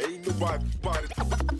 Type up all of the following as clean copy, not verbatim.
Ain't nobody stopping me.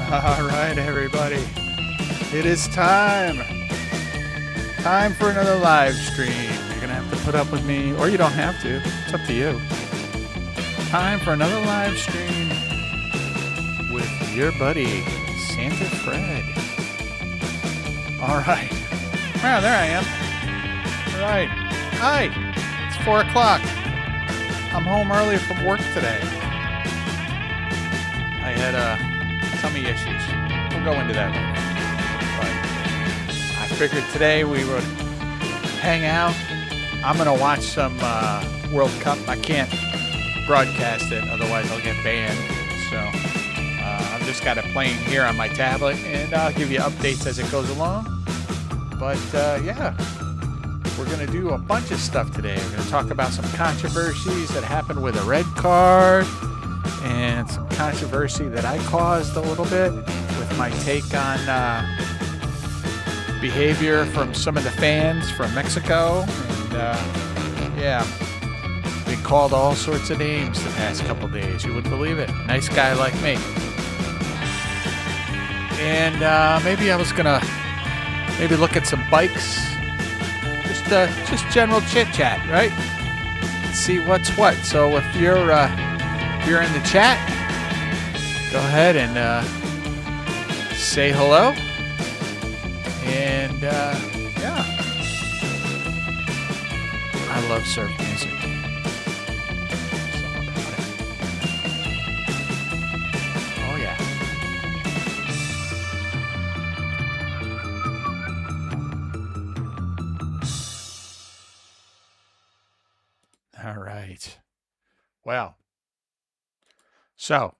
All right, everybody. It is time. Time for another live stream. You're going to have to put up with me, or you don't have to. It's up to you. Time for another live stream with your buddy, Santa Fred. All right. Wow, there I am. All right. Hi. It's 4 o'clock. I'm home early from work today. I had tummy issues. We'll go into that later. But I figured today we would hang out. I'm going to watch some World Cup. I can't broadcast it, otherwise I'll get banned. So I've just got it playing here on my tablet, and I'll give you updates as it goes along. But yeah, we're going to do a bunch of stuff today. We're going to talk about some controversies that happened with a red card, and some controversy that I caused a little bit with my take on behavior from some of the fans from Mexico. And yeah, been called all sorts of names the past couple days. You wouldn't believe it. Nice guy like me. And maybe I was gonna look at some bikes. Just general chit chat, right? See what's what. So if you're in the chat, go ahead and say hello. And yeah, I love surf music. Oh yeah. All right. Well, so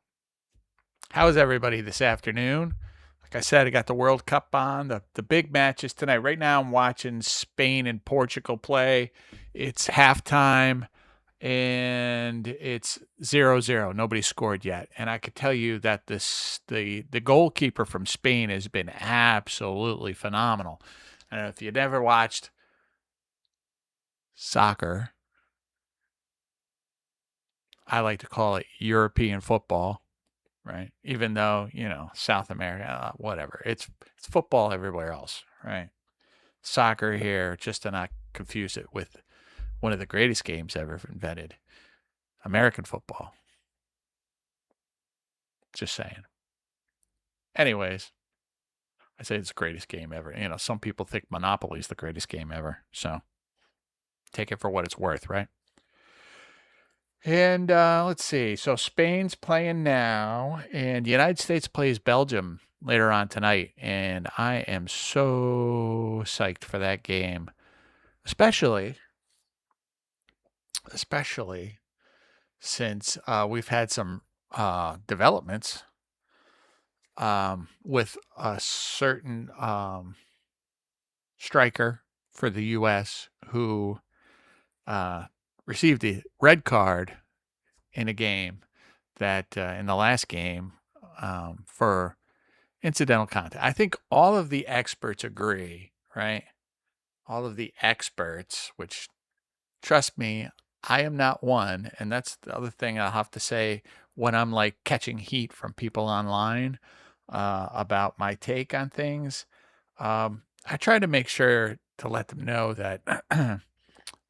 how is everybody this afternoon? Like I said, I got the World Cup on, the big matches tonight. Right now I'm watching Spain and Portugal play. It's halftime and it's 0-0. Nobody scored yet. And I could tell you that the goalkeeper from Spain has been absolutely phenomenal. And if you've never watched soccer, I like to call it European football, right? Even though, South America, whatever. It's football everywhere else, right? Soccer here, just to not confuse it with one of the greatest games ever invented, American football. Just saying. Anyways, I say it's the greatest game ever. Some people think Monopoly is the greatest game ever. So take it for what it's worth, right? And let's see. So Spain's playing now, and the United States plays Belgium later on tonight. And I am so psyched for that game, especially since we've had some developments with a certain striker for the U.S. who received a red card in a game that in the last game for incidental contact. I think all of the experts agree, right? All of the experts, which, trust me, I am not one. And that's the other thing I'll have to say when I'm like catching heat from people online about my take on things. I try to make sure to let them know that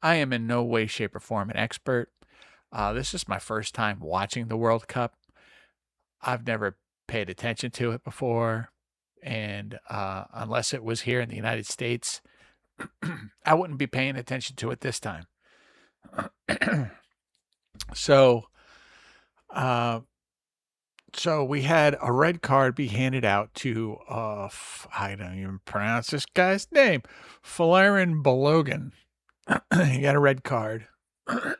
I am in no way, shape, or form an expert. This is my first time watching the World Cup. I've never paid attention to it before. And unless it was here in the United States, I wouldn't be paying attention to it this time. So we had a red card be handed out to, I don't even pronounce this guy's name, Folarin Balogun. He got a red card.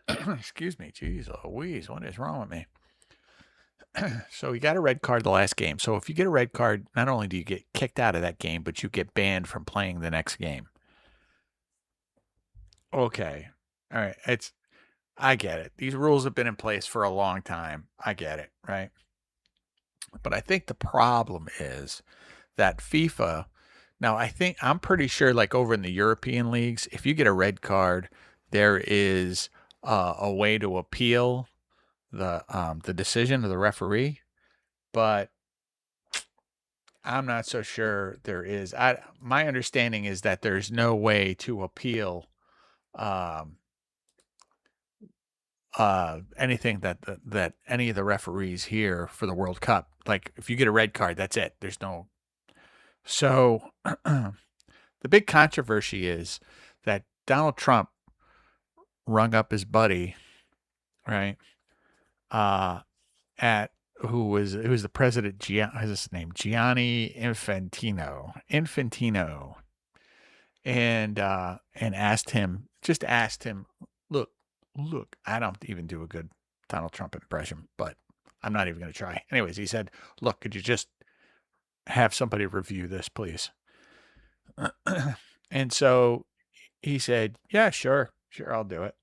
Excuse me. Jeez Louise, what is wrong with me? So he got a red card the last game. So if you get a red card, not only do you get kicked out of that game, but you get banned from playing the next game. Okay. All right. I get it. These rules have been in place for a long time. I get it, right? But I think the problem is that FIFA, now I'm pretty sure like over in the European leagues, if you get a red card, there is a way to appeal the decision of the referee. But I'm not so sure there is. My understanding is that there's no way to appeal um, anything that any of the referees here for the World Cup. Like if you get a red card, that's it. There's no. So the big controversy is that Donald Trump rung up his buddy, right? Uh, at who was the president? What's his name? Gianni Infantino, and asked him, look, I don't even do a good Donald Trump impression, but I'm not even going to try. Anyways, he said, look, could you just have somebody review this, please? And so he said, yeah, sure, I'll do it.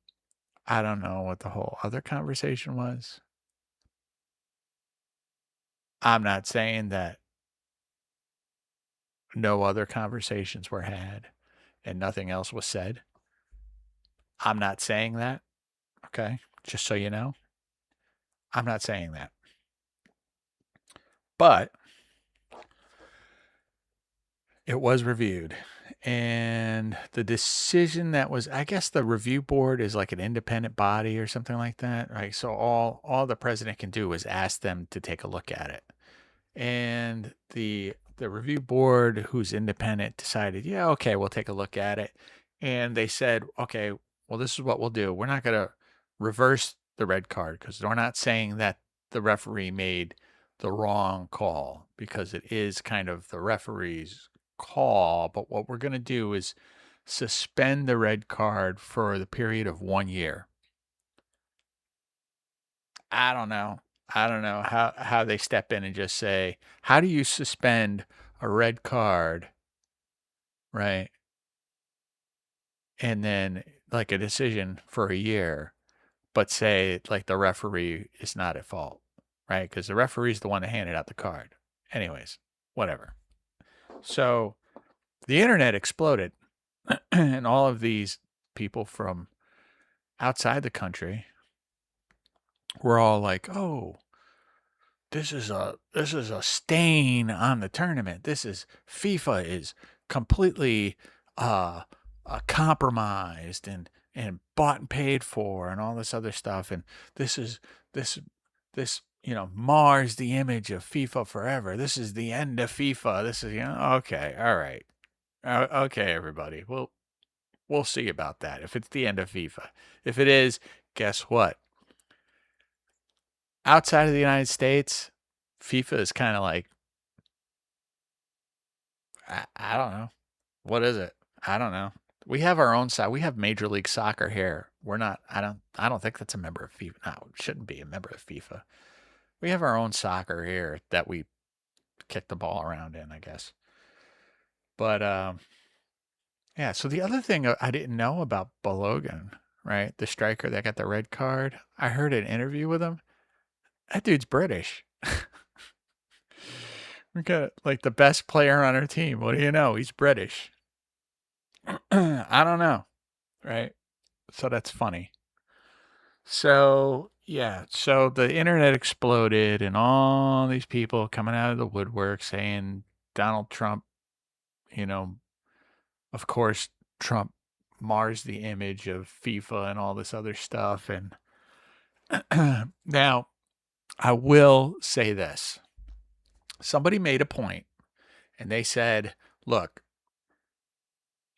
I don't know what the whole other conversation was. I'm not saying that no other conversations were had and nothing else was said. I'm not saying that. Okay. Just so you know, I'm not saying that. But it was reviewed. And the decision that was, I guess the review board is like an independent body or something like that, right? So all the president can do is ask them to take a look at it. And the review board, who's independent, decided, yeah, okay, we'll take a look at it. And they said, okay, well, this is what we'll do. We're not going to reverse the red card because we're not saying that the referee made the wrong call, because it is kind of the referee's call. But what we're going to do is suspend the red card for the period of 1 year. I don't know. I don't know how they step in and just say, how do you suspend a red card, right? And then like a decision for a year, but say like the referee is not at fault, right? Because the referee's the one that handed out the card. Anyways, whatever. So the internet exploded, and all of these people from outside the country were all like, "Oh, this is a stain on the tournament. FIFA is completely uh, compromised and bought and paid for and all this other stuff, and this is this this mars the image of FIFA forever. This is the end of FIFA. This is okay, all right, okay, everybody. We'll see about that. If it's the end of FIFA, if it is, guess what? Outside of the United States, FIFA is kind of like, I don't know. What is it? I don't know. We have our own side. We have Major League Soccer here. We're not, I don't think that's a member of FIFA. No, it shouldn't be a member of FIFA. We have our own soccer here that we kick the ball around in, I guess. But, yeah. So the other thing I didn't know about Balogun, right? The striker that got the red card. I heard an interview with him. That dude's British. We got like the best player on our team. What do you know? He's British. I don't know. Right. So that's funny. So, yeah. So the internet exploded and all these people coming out of the woodwork saying Donald Trump, of course, Trump mars the image of FIFA and all this other stuff. And now I will say this. Somebody made a point and they said, look,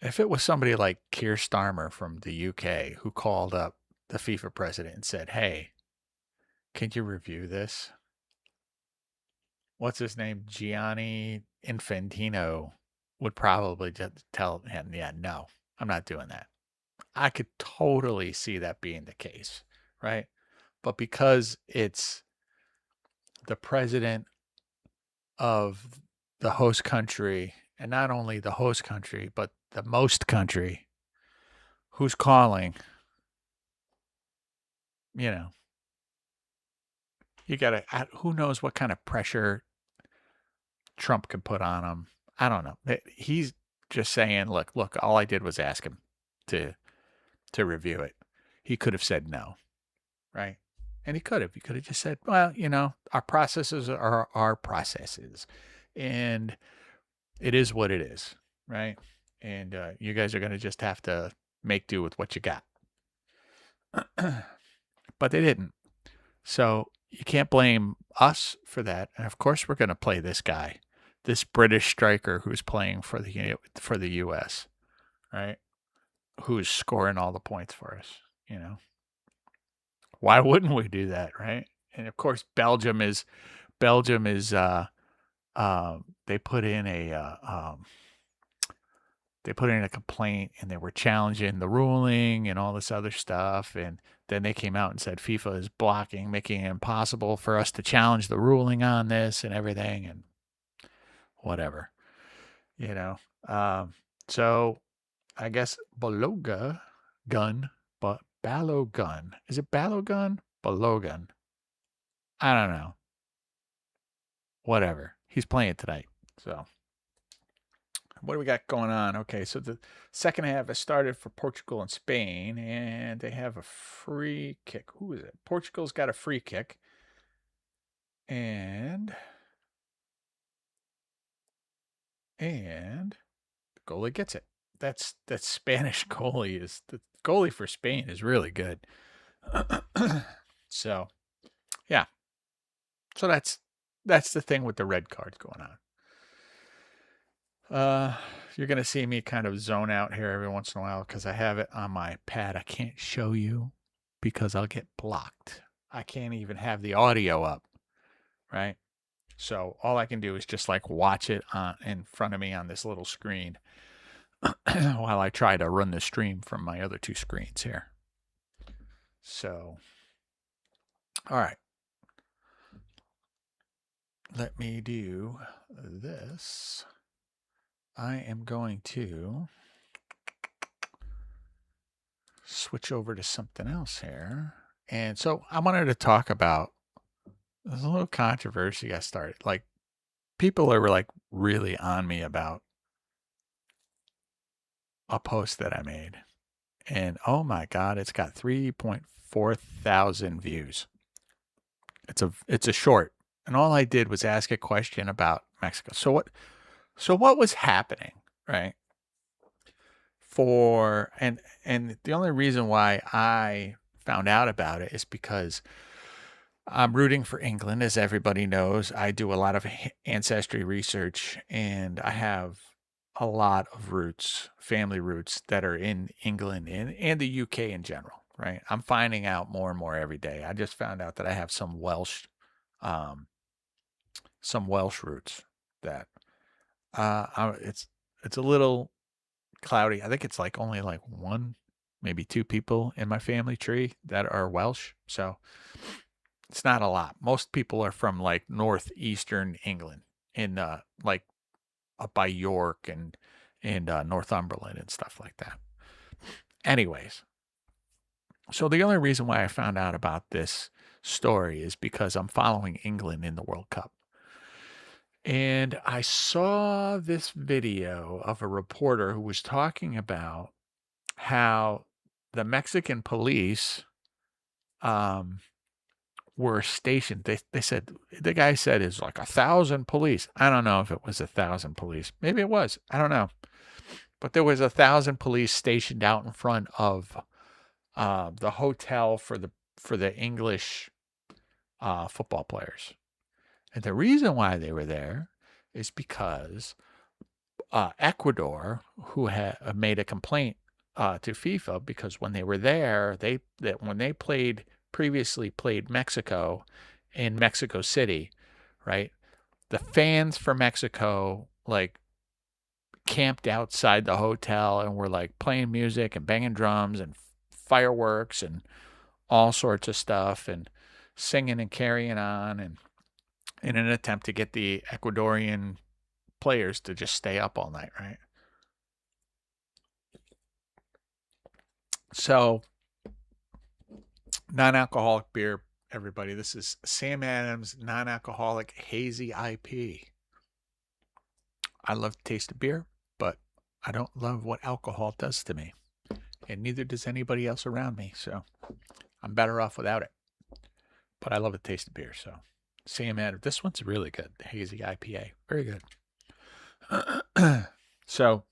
if it was somebody like Keir Starmer from the UK who called up the FIFA president and said, hey, can you review this? What's his name? Gianni Infantino would probably just tell him, yeah, no, I'm not doing that. I could totally see that being the case, right? But because it's the president of the host country, and not only the host country, but the most country who's calling, you got to, who knows what kind of pressure Trump could put on him. I don't know. He's just saying, look, all I did was ask him to review it. He could have said no, right? And he could have just said, well, our processes are our processes. and it is what it is, right? And you guys are going to just have to make do with what you got. But they didn't. So you can't blame us for that. And of course, we're going to play this guy, this British striker who's playing for the U.S., right? Who's scoring all the points for us, you know? Why wouldn't we do that, right? And of course, Belgium is they put in a complaint, and they were challenging the ruling and all this other stuff, and then they came out and said FIFA is blocking, making it impossible for us to challenge the ruling on this and everything, and whatever, you know. So I guess Balogun, but Balogun. Is it Balogun? Balogun. I don't know. Whatever. He's playing tonight. So what do we got going on? Okay, so the second half has started for Portugal and Spain, and they have a free kick. Who is it? Portugal's got a free kick. And the goalie gets it. That Spanish goalie is the goalie for Spain is really good. So, yeah. So that's the thing with the red cards going on. You're going to see me kind of zone out here every once in a while because I have it on my pad. I can't show you because I'll get blocked. I can't even have the audio up, right? So all I can do is just like watch it in front of me on this little screen while I try to run the stream from my other two screens here. So, all right. Let me do this. I am going to switch over to something else here. And so I wanted to talk about, there's a little controversy got started. Like, people are like really on me about a post that I made. And oh my God, it's got 3.4 thousand views. It's a short. And all I did was ask a question about Mexico. So what was happening, right? And the only reason why I found out about it is because I'm rooting for England, as everybody knows. I do a lot of ancestry research, and I have a lot of roots, family roots that are in England and the UK in general, right? I'm finding out more and more every day. I just found out that I have some Welsh roots that it's a little cloudy. I think it's like only like one, maybe two people in my family tree that are Welsh. So it's not a lot. Most people are from like northeastern England in like up by York and Northumberland and stuff like that. Anyways, so the only reason why I found out about this story is because I'm following England in the World Cup. And I saw this video of a reporter who was talking about how the Mexican police were stationed. They said, the guy said it's like 1,000 police. I don't know if it was 1,000 police. Maybe it was. I don't know. But there was 1,000 police stationed out in front of the hotel for the English football players. And the reason why they were there is because Ecuador, who had made a complaint to FIFA, because when they were there, when they previously played Mexico in Mexico City, right? The fans for Mexico like camped outside the hotel and were like playing music and banging drums and fireworks and all sorts of stuff and singing and carrying on, and in an attempt to get the Ecuadorian players to just stay up all night, right? So, non-alcoholic beer, everybody. This is Sam Adams non-alcoholic hazy IP. I love the taste of beer, but I don't love what alcohol does to me. And neither does anybody else around me, so I'm better off without it. But I love the taste of beer, so Sam Adams. This one's really good. The Hazy IPA. Very good. So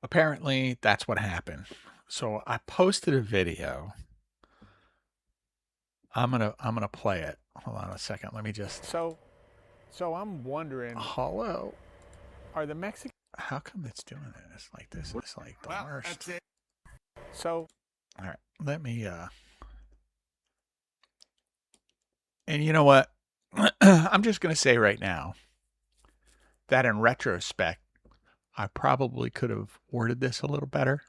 apparently that's what happened. So I posted a video. I'm gonna play it. Hold on a second. Let me just. So I'm wondering, Hello. are the Mexicans? How come it's doing this? Like this is like the Well, worst. that's it. So All right. Let me. And you know what? I'm just gonna say right now that in retrospect, I probably could have worded this a little better,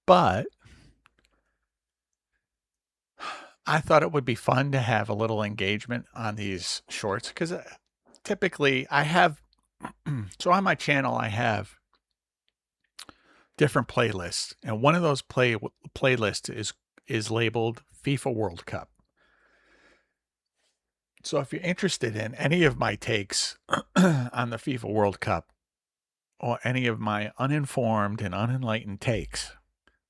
but I thought it would be fun to have a little engagement on these shorts because typically I have, so on my channel, I have different playlists, and one of those playlists is labeled FIFA World Cup. So if you're interested in any of my takes on the FIFA World Cup or any of my uninformed and unenlightened takes,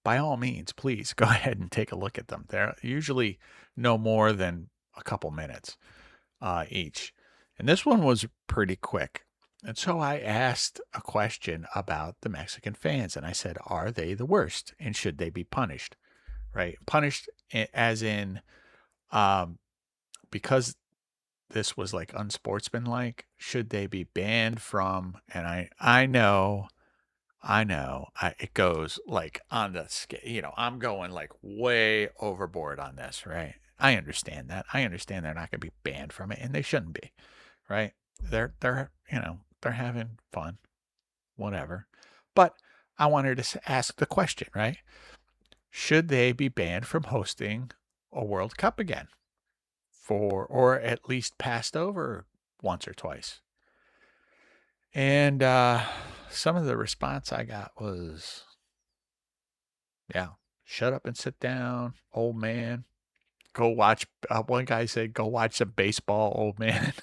by all means, please go ahead and take a look at them. They're usually no more than a couple minutes each. And this one was pretty quick. And so I asked a question about the Mexican fans. And I said, are they the worst? And should they be punished? Right? Punished as in because this was like unsportsmanlike, should they be banned from? And I know it goes like on the scale, I'm going like way overboard on this, right? I understand that. I understand they're not going to be banned from it, and they shouldn't be, right? They're they're having fun, whatever. But I wanted to ask the question, right? Should they be banned from hosting a World Cup again, or at least passed over once or twice? And some of the response I got was, yeah, shut up and sit down, old man. Go watch. One guy said, go watch some baseball, old man.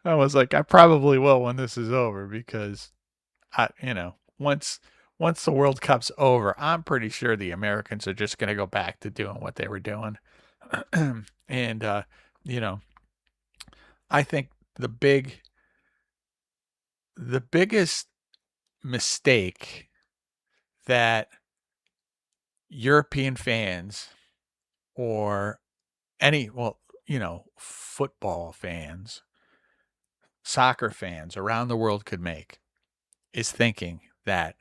I was like, I probably will when this is over because, once the World Cup's over, I'm pretty sure the Americans are just going to go back to doing what they were doing. And, I think the biggest mistake that European fans or football fans, soccer fans around the world could make is thinking that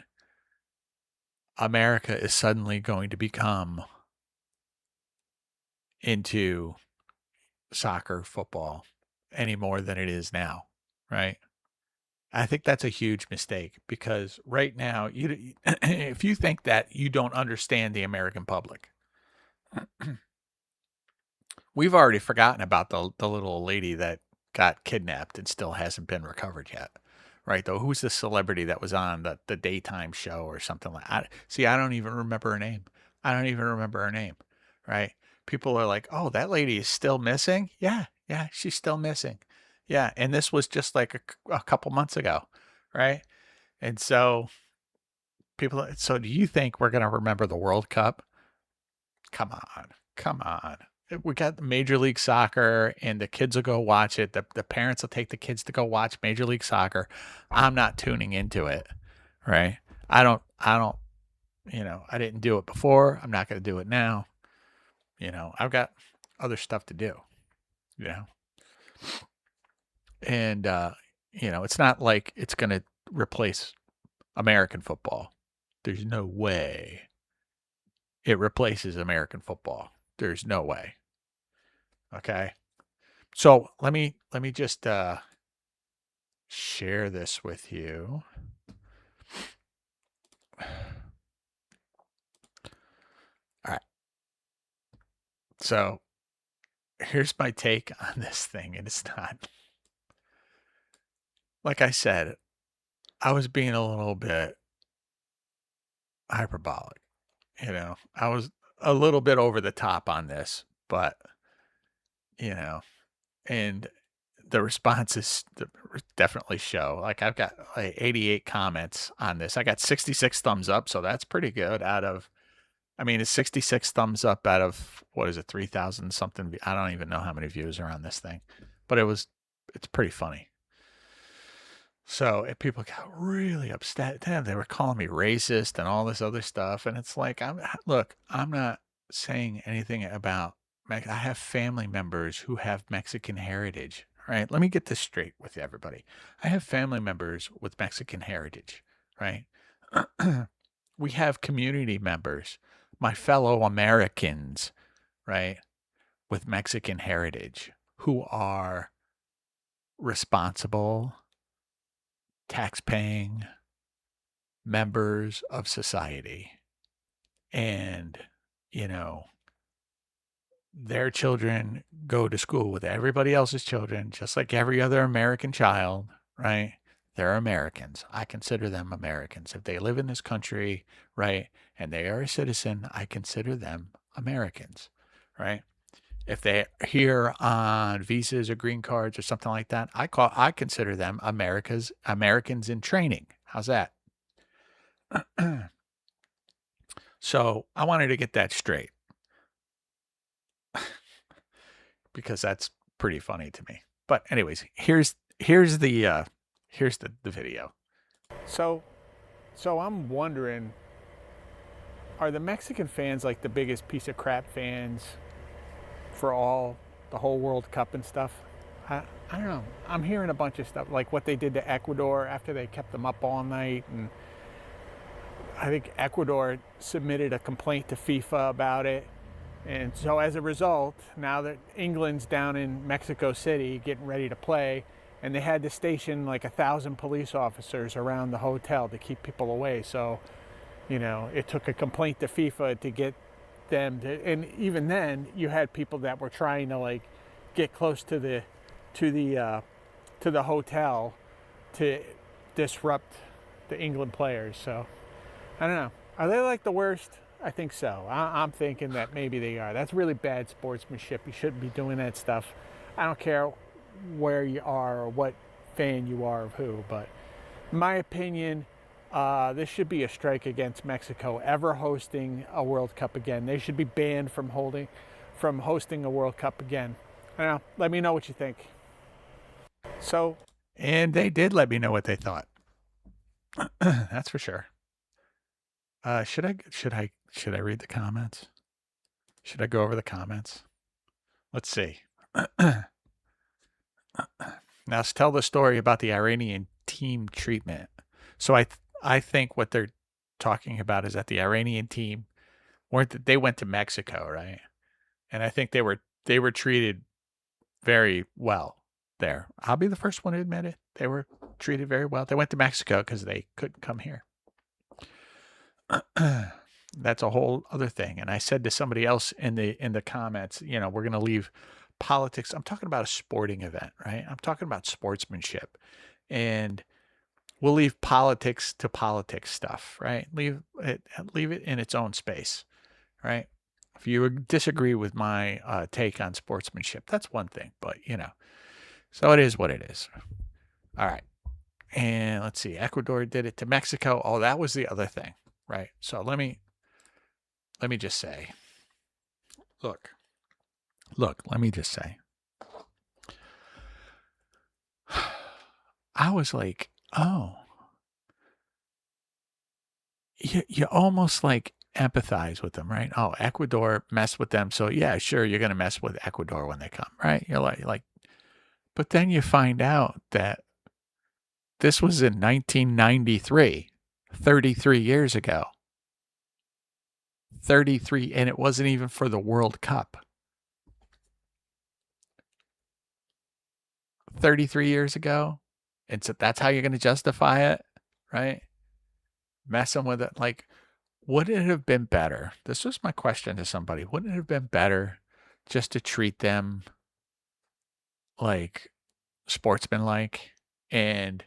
America is suddenly going to become into soccer, football any more than it is now, right? I think that's a huge mistake because right now, if you think that, you don't understand the American public. We've already forgotten about the little lady that got kidnapped and still hasn't been recovered yet, right? Though, who's the celebrity that was on the daytime show or something like that? See, I don't even remember her name. Right? People are like, oh, that lady is still missing? Yeah, she's still missing. Yeah, and this was just like a couple months ago, right? And so so do you think we're going to remember the World Cup? Come on. We got Major League Soccer, and the kids will go watch it. The parents will take the kids to go watch Major League Soccer. I'm not tuning into it, right? I don't, I didn't do it before. I'm not going to do it now. I've got other stuff to do, and, it's not like it's going to replace American football. There's no way it replaces American football. There's no way. Okay. So let me just share this with you. All right. So here's my take on this thing, and it's not, like I said, I was being a little bit hyperbolic. I was a little bit over the top on this, but and the responses definitely show. Like, I've got like 88 comments on this. I got 66 thumbs up, so that's pretty good out of I mean, it's 66 thumbs up out of, what is it, 3,000 something. I don't even know how many views are on this thing, but it's pretty funny. So people got really upset. They were calling me racist and all this other stuff. And it's like, look, I'm not saying anything about, I have family members who have Mexican heritage, right? Let me get this straight with everybody. I have family members with Mexican heritage, right? We have community members, my fellow Americans, right, with Mexican heritage who are responsible, tax-paying members of society. And, their children go to school with everybody else's children, just like every other American child, right? They're Americans. I consider them Americans. If they live in this country, right, and they are a citizen, I consider them Americans, right? If they're here on visas or green cards or something like that, I consider them Americans in training. How's that? So I wanted to get that straight because that's pretty funny to me. But anyways, here's the video. So I'm wondering, are the Mexican fans like the biggest piece of crap fans for the whole World Cup and stuff? I don't know. I'm hearing a bunch of stuff like what they did to Ecuador after they kept them up all night, and I think Ecuador submitted a complaint to FIFA about it. And so as a result, now that England's down in Mexico City getting ready to play, and they had to station like 1,000 police officers around the hotel to keep people away. So, it took a complaint to FIFA to get them to, and even then you had people that were trying to like get close to the hotel to disrupt the England players. So I don't know. Are they like the worst? I think so. I'm thinking that maybe they are. That's really bad sportsmanship. You shouldn't be doing that stuff. I don't care where you are or what fan you are of who, but in my opinion, this should be a strike against Mexico ever hosting a World Cup again. They should be banned from hosting a World Cup again. I don't know. Let me know what you think. And they did let me know what they thought. That's for sure. Should I read the comments? Should I go over the comments? Let's see. Now, tell the story about the Iranian team treatment. So I think what they're talking about is that the Iranian team they went to Mexico, right? And I think they were treated very well there. I'll be the first one to admit it. They were treated very well. They went to Mexico because they couldn't come here. That's a whole other thing. And I said to somebody else in the comments, we're going to leave politics. I'm talking about a sporting event, right? I'm talking about sportsmanship, and we'll leave politics to politics stuff, right? Leave it in its own space, right? If you disagree with my take on sportsmanship, that's one thing, but so it is what it is. All right. And let's see, Ecuador did it to Mexico. Oh, that was the other thing, right? So let me just say, look, let me just say, I was like, oh, you almost like empathize with them, right? Oh, Ecuador messed with them. So yeah, sure, you're going to mess with Ecuador when they come, right? You're like, but then you find out that this was in 1993, 33 years ago. 33, and it wasn't even for the World Cup. 33 years ago. And so that's how you're going to justify it, right? Messing with it. Like, would it have been better? This was my question to somebody. Wouldn't it have been better just to treat them like sportsmanlike and,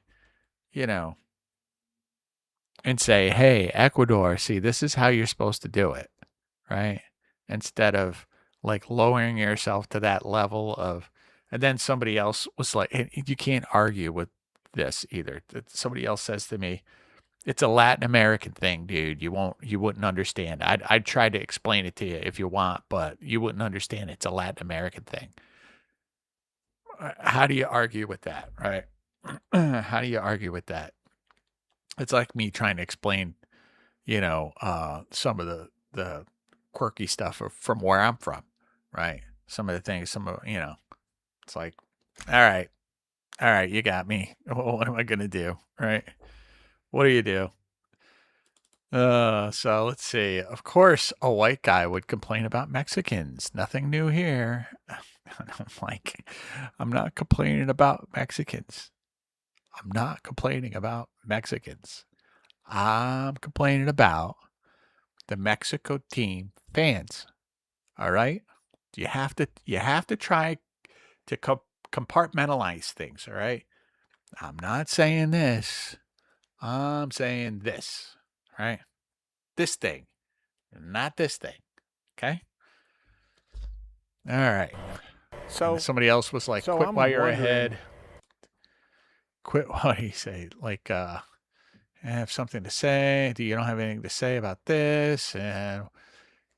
and say, hey, Ecuador, see, this is how you're supposed to do it, right? Instead of like lowering yourself to that level of, and then somebody else was like, you can't argue with this either. Somebody else says to me, It's a Latin American thing, dude. You wouldn't understand. I'd try to explain it to you if you want, but you wouldn't understand. It's a Latin American thing. How do you argue with that, right? How do you argue with that? It's like me trying to explain, some of the quirky stuff from where I'm from, right? Some of the things, it's like, all right, you got me. What am I gonna do, right? What do you do? So let's see. Of course, a white guy would complain about Mexicans. Nothing new here. I'm like, I'm not complaining about Mexicans. I'm not complaining about Mexicans. I'm complaining about the Mexico team fans. All right? You have to try to compartmentalize things, all right? I'm not saying this. I'm saying this, right? This thing, not this thing. Okay? All right. So And somebody else was like, so quit I'm while you're wondering- ahead. Quit, what do you say? Like, I have something to say. You don't have anything to say about this. And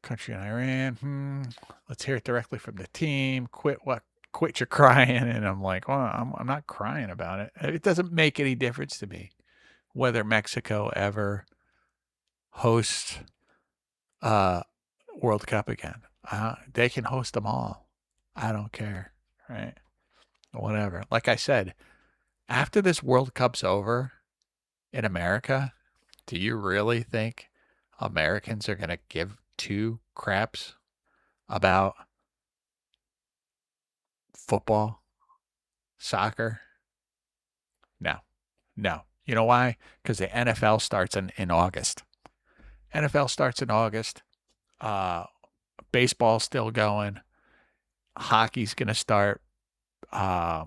country and Iran. Let's hear it directly from the team. Quit your crying. And I'm like, well, I'm not crying about it. It doesn't make any difference to me whether Mexico ever hosts World Cup again. They can host them all. I don't care, right? Whatever. Like I said, after this World Cup's over in America, do you really think Americans are going to give two craps about football, soccer? No. You know why? Because the NFL starts in August. NFL starts in August. Baseball's still going. Hockey's going to start. Yeah,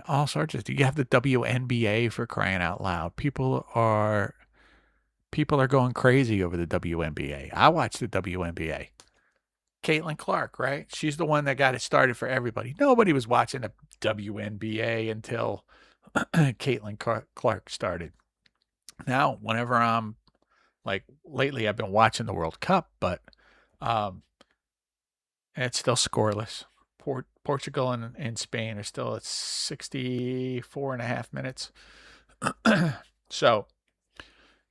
all sorts of. You have the WNBA, for crying out loud. People are going crazy over the WNBA. I watch the WNBA. Caitlin Clark, right? She's the one that got it started for everybody. Nobody was watching the WNBA until Caitlin Clark started. Now, whenever I'm like lately, I've been watching the World Cup, but it's still scoreless. Portugal and Spain are still at 64 and a half minutes. So,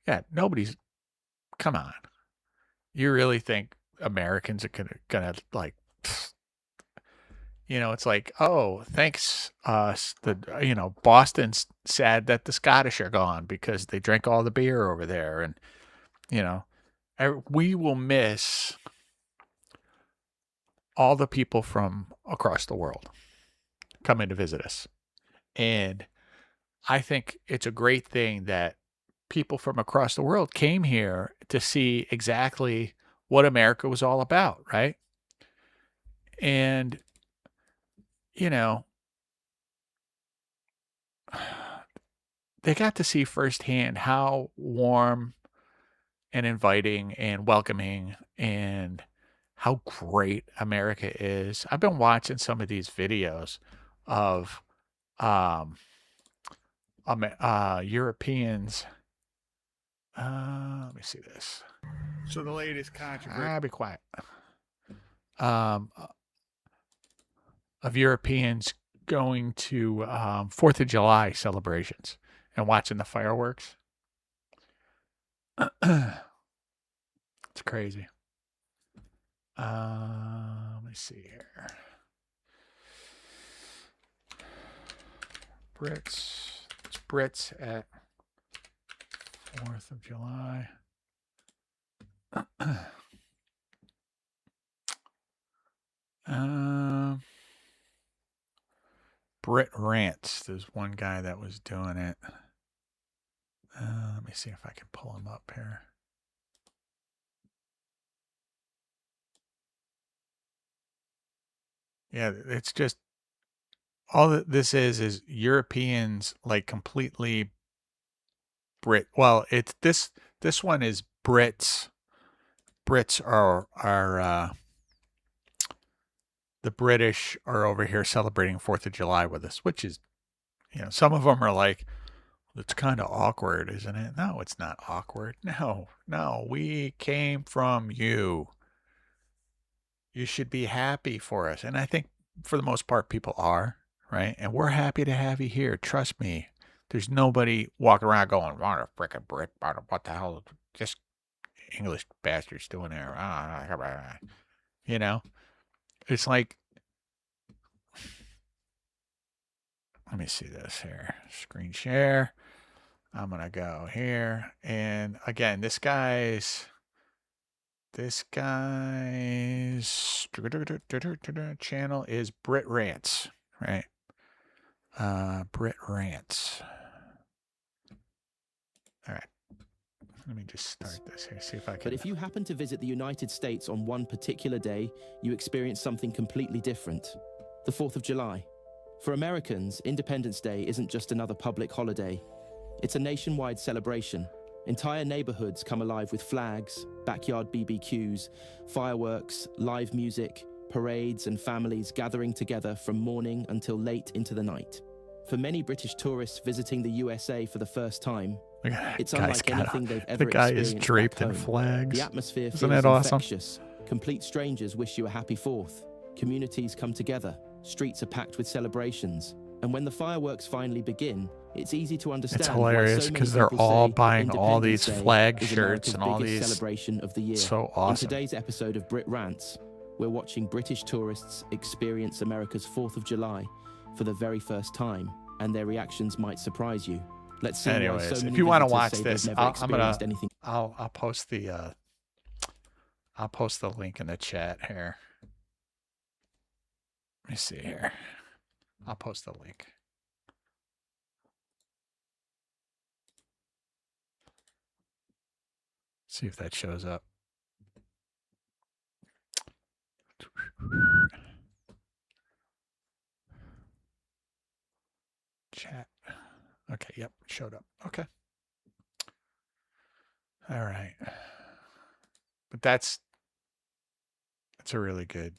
yeah, come on. You really think Americans are gonna like, it's like, oh, thanks. Boston's sad that the Scottish are gone because they drank all the beer over there. And, we will miss all the people from across the world coming to visit us. And I think it's a great thing that people from across the world came here to see exactly what America was all about, right? And, they got to see firsthand how warm and inviting and welcoming and how great America is. I've been watching some of these videos of Europeans. Let me see this. So the latest controversy. Be quiet. Of Europeans going to 4th of July celebrations and watching the fireworks. It's crazy. Let me see here. Brits at 4th of July. Brit Rants. There's one guy that was doing it. Let me see if I can pull him up here. Yeah, it's just all that this is Europeans like completely Brit. Well, it's this one is Brits. Brits are the British are over here celebrating 4th of July with us, which is, some of them are like, it's kind of awkward, isn't it? No, it's not awkward. No, we came from you. You should be happy for us. And I think for the most part, people are, right? And we're happy to have you here. Trust me. There's nobody walking around going, what a frickin' Brit, what the hell, this English bastard's doing there. You know, it's like, let me see this here. Screen share. I'm going to go here. And again, this guy's channel is Brit Rants, right? Brit Rants. All right. Let me just start this here, see if I can. But if you happen to visit the United States on one particular day, you experience something completely different. The 4th of July. For Americans, Independence Day isn't just another public holiday. It's a nationwide celebration. Entire neighborhoods come alive with flags, backyard BBQs, fireworks, live music, parades, and families gathering together from morning until late into the night. For many British tourists visiting the USA for the first time, it's unlike anything they've ever experienced. The guy is draped in flags. The atmosphere Isn't feels that awesome? infectious. Complete strangers wish you a happy 4th. Communities come together. Streets are packed with celebrations. And when the fireworks finally begin, it's easy to understand. It's hilarious because they're all buying all these flag is shirts and all these celebration of the year. So awesome. In today's episode of Brit Rants, we're watching British tourists experience America's 4th of July for the very first time, and their reactions might surprise you. Let's see. Anyways, why so many if you want to visitors watch say this, they've never I'll experienced anything. post the link in the chat here. Let me see here. I'll post the link. See if that shows up. Chat. Okay, yep, showed up. Okay. All right. But it's a really good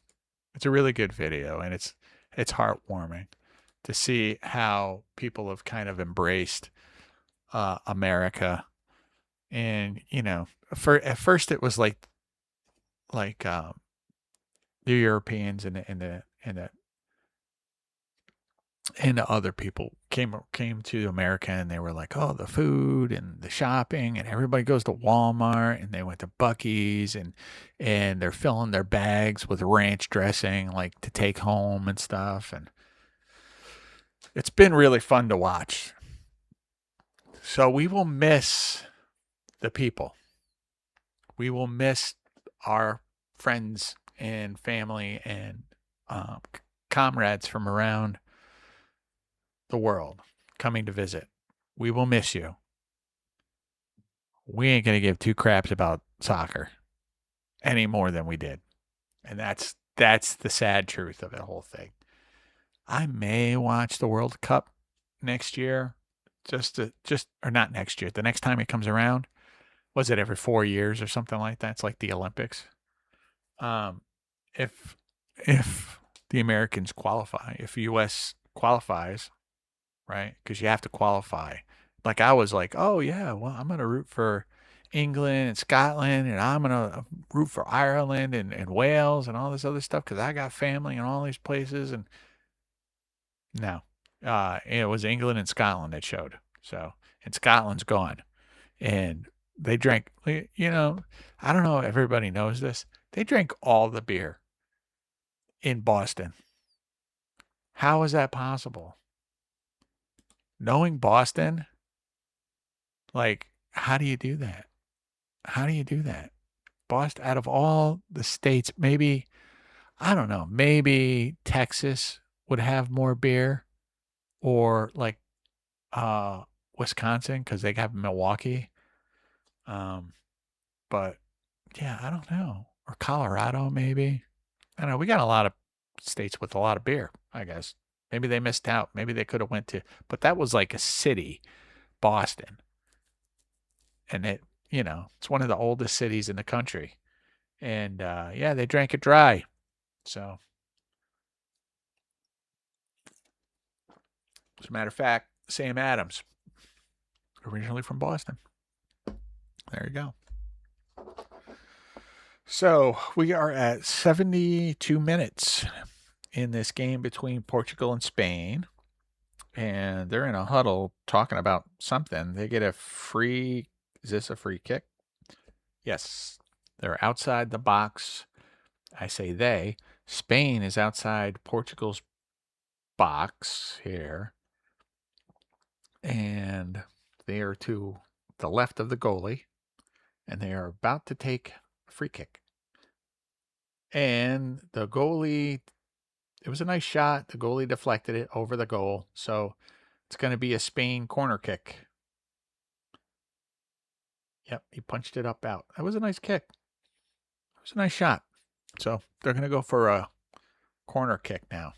video, and it's heartwarming to see how people have kind of embraced America. And at first it was like the Europeans and the other people came to America, and they were like, oh, the food and the shopping, and everybody goes to Walmart, and they went to Buc-ee's, and they're filling their bags with ranch dressing, like to take home and stuff. And it's been really fun to watch. So we will miss the people. We will miss our friends and family and comrades from around the world coming to visit. We will miss you. We ain't going to give two craps about soccer any more than we did. And that's the sad truth of the whole thing. I may watch the World Cup next year, or not next year, the next time it comes around. Was it every 4 years or something like that? It's like the Olympics. If the Americans qualify, if U.S. qualifies, right? Because you have to qualify. Like I was like, oh yeah, well I'm gonna root for England and Scotland, and I'm gonna root for Ireland and Wales and all this other stuff because I got family in all these places. And no, it was England and Scotland that showed. So, and Scotland's gone, and they drank. I don't know if everybody knows this. They drank all the beer in Boston. How is that possible? Knowing Boston, like, how do you do that? How do you do that? Boston, out of all the states, maybe, I don't know, maybe Texas would have more beer, or like Wisconsin, because they have Milwaukee. But yeah, I don't know. Or Colorado, maybe. I don't know. We got a lot of states with a lot of beer, I guess. Maybe they missed out. Maybe they could have went to, but that was like a city, Boston. And it's one of the oldest cities in the country. And yeah, they drank it dry. So, as a matter of fact, Sam Adams, originally from Boston. There you go. So we are at 72 minutes in this game between Portugal and Spain. And they're in a huddle talking about something. They get a free. Is this a free kick? Yes. They're outside the box. I say they. Spain is outside Portugal's box here. And they are to the left of the goalie. And they are about to take a free kick. And the goalie, it was a nice shot. The goalie deflected it over the goal. So it's going to be a Spain corner kick. Yep, he punched it up out. That was a nice kick. It was a nice shot. So they're going to go for a corner kick now.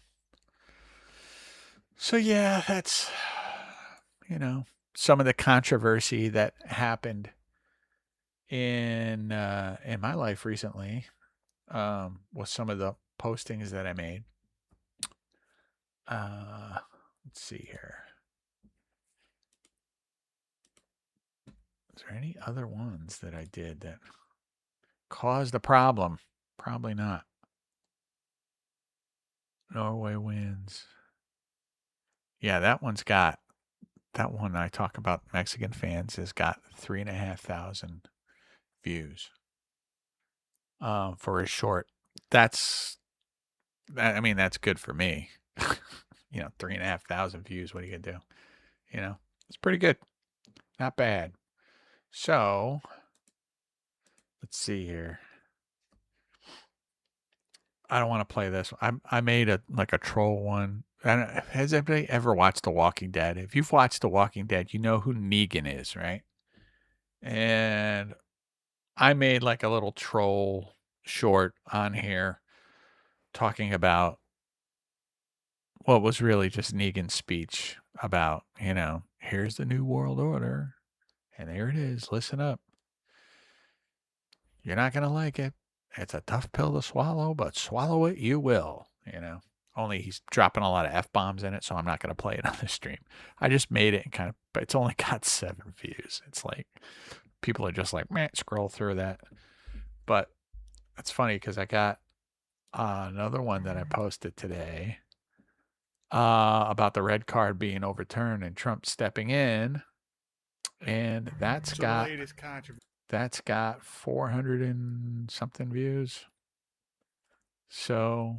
So yeah, that's, some of the controversy that happened in my life recently with some of the postings that I made. Let's see here. Is there any other ones that I did that caused a problem? Probably not. Norway wins. Yeah, that one I talk about Mexican fans has got 3,500 views for a short. That's good for me. 3,500 views. What are you gonna do? It's pretty good. Not bad. So let's see here. I don't want to play this. I made a troll one. Has anybody ever watched The Walking Dead? If you've watched The Walking Dead, you know who Negan is, right? And I made like a little troll short on here talking about what was really just Negan's speech about, here's the new world order. And there it is. Listen up. You're not going to like it. It's a tough pill to swallow, but swallow it you will, Only he's dropping a lot of F-bombs in it, so I'm not going to play it on the stream. I just made it and but it's only got 7 views. It's like, people are just like, man, scroll through that. But it's funny because I got another one that I posted today about the red card being overturned and Trump stepping in. And that's got 400 and something views. So,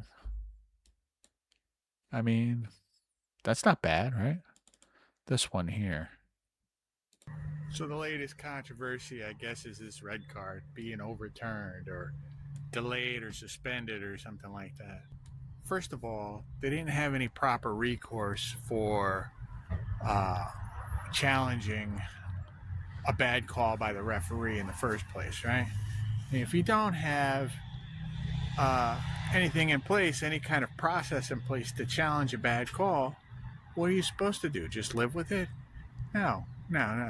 that's not bad, right? This one here. So the latest controversy, I guess, is this red card being overturned or delayed or suspended or something like that. First of all, they didn't have any proper recourse for challenging a bad call by the referee in the first place, right? If you don't have anything in place, any kind of process in place to challenge a bad call, what are you supposed to do? Just live with it? No.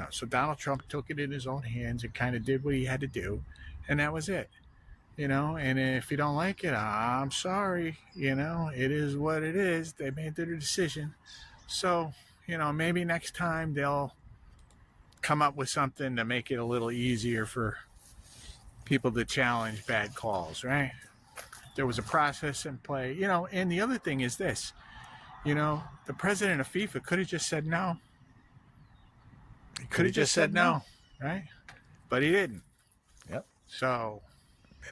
So Donald Trump took it in his own hands and kind of did what he had to do, and that was it. And if you don't like it, I'm sorry. It is what it is. They made their decision. So, maybe next time they'll come up with something to make it a little easier for people to challenge bad calls, right? There was a process in play, and the other thing is this, the president of FIFA could have just said no. He could have just said no, right? But he didn't. Yep. So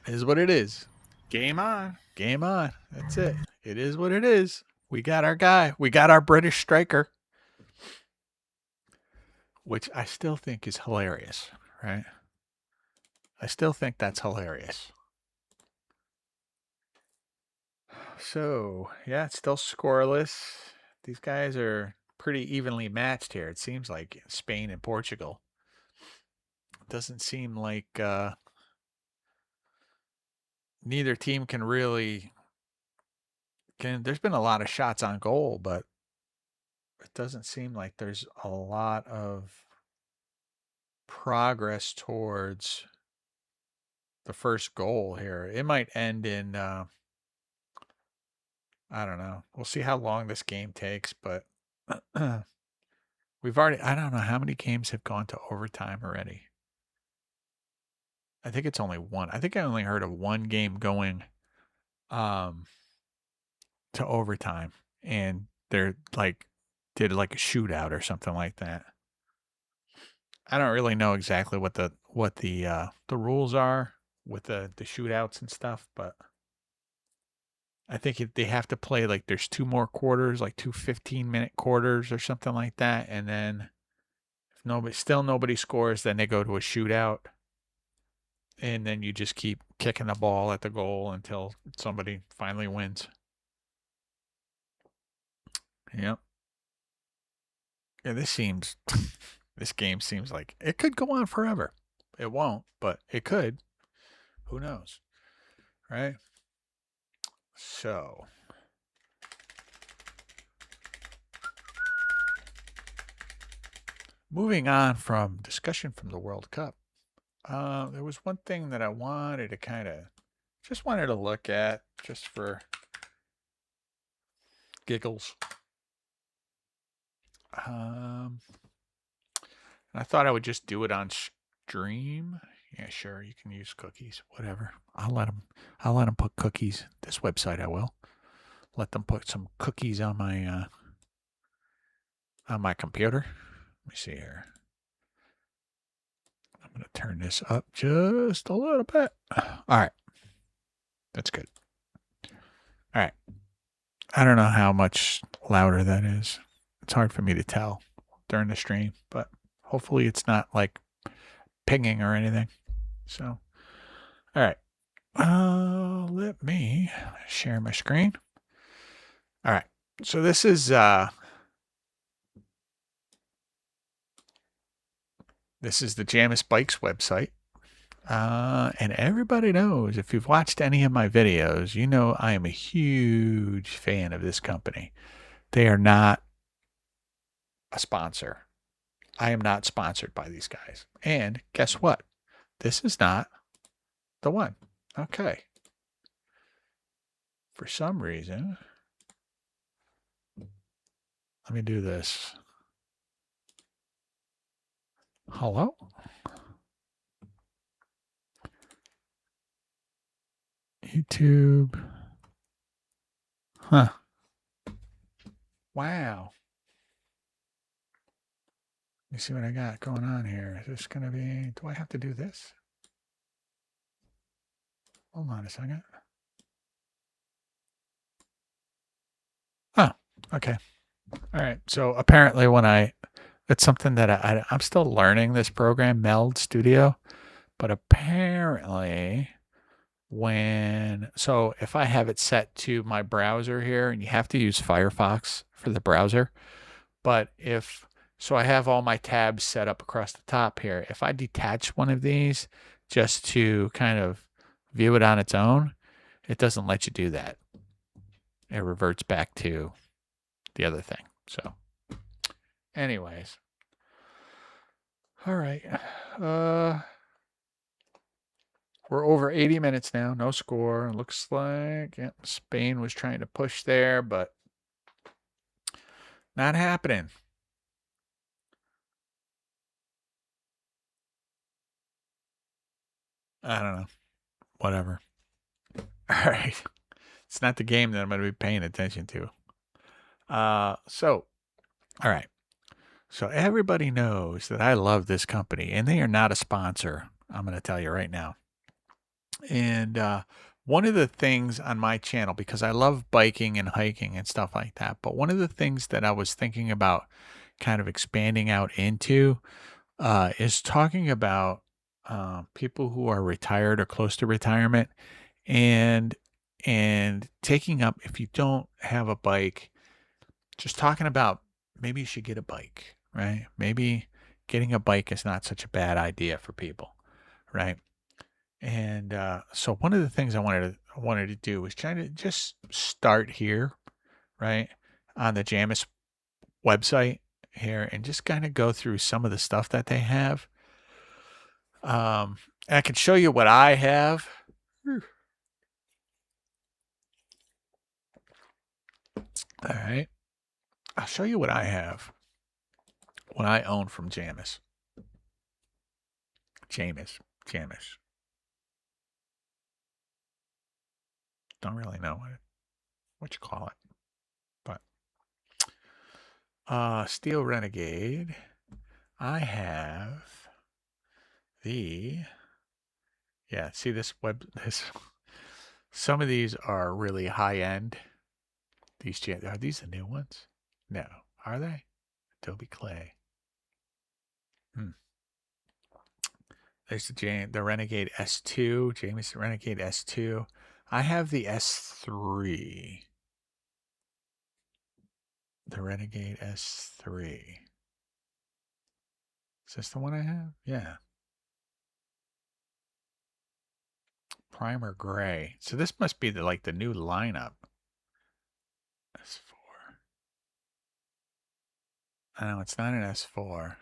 it is what it is. Game on. Game on. That's it. It is what it is. We got our guy. We got our British striker. Which I still think is hilarious, right? I still think that's hilarious. So, yeah, it's still scoreless. These guys are pretty evenly matched here. It seems like Spain and Portugal. It doesn't seem like neither team can really... There's been a lot of shots on goal, but it doesn't seem like there's a lot of progress towards the first goal here. It might end in, I don't know. We'll see how long this game takes, but I don't know how many games have gone to overtime already. I think it's only one. I think I only heard of one game going to overtime, and they're like did like a shootout or something like that. I don't really know exactly what the rules are with the shootouts and stuff, but I think they have to play like there's two more quarters, like two 15-minute quarters or something like that, and then if nobody scores, then they go to a shootout, and then you just keep kicking the ball at the goal until somebody finally wins. Yep. Yeah, this game seems like it could go on forever. It won't, but it could. Who knows? Right? So, moving on from discussion from the World Cup, there was one thing that I wanted to just wanted to look at just for giggles. And I thought I would just do it on stream. Yeah, sure. You can use cookies, whatever. I'll let them put cookies. This website, I will let them put some cookies on my computer. Let me see here. I'm going to turn this up just a little bit. All right. That's good. All right. I don't know how much louder that is. It's hard for me to tell during the stream, but hopefully it's not like pinging or anything. So, all right. Let me share my screen. All right. So this is the Jamis Bikes website. And everybody knows, if you've watched any of my videos, you know I am a huge fan of this company. They are not a sponsor. I am not sponsored by these guys. And guess what? This is not the one. Okay. For some reason, let me do this. Hello? YouTube. Huh. Wow. Let me see what I got going on here. Is this going to be... Do I have to do this? Hold on a second. Oh, okay. All right. So apparently it's something that I'm still learning this program, Meld Studio. But apparently so if I have it set to my browser here, and you have to use Firefox for the browser, but so I have all my tabs set up across the top here. If I detach one of these just to kind of view it on its own, it doesn't let you do that. It reverts back to the other thing. So anyways. All right. We're over 80 minutes now. No score. Looks like Spain was trying to push there, but not happening. I don't know. Whatever. All right. It's not the game that I'm going to be paying attention to. All right. So everybody knows that I love this company, and they are not a sponsor. I'm going to tell you right now. And one of the things on my channel, because I love biking and hiking and stuff like that, but one of the things that I was thinking about kind of expanding out into is talking about people who are retired or close to retirement, and taking up, if you don't have a bike, just talking about maybe you should get a bike, right? Maybe getting a bike is not such a bad idea for people, right? And so one of the things I wanted to do was try to just start here, right, on the Jamis website here, and just kind of go through some of the stuff that they have. And I can show you what I have. All right, I'll show you what I have. what I own from Jamis. Jamis. Don't really know what you call it. But Steel Renegade. I have see this some of these are really high end. Are these the new ones? No. Are they? Adobe Clay. There's the Renegade S2, Jameson Renegade S2. I have the S3. The Renegade S3. Is this the one I have? Yeah. Primer gray. So this must be the new lineup. S4. No, it's not an S4.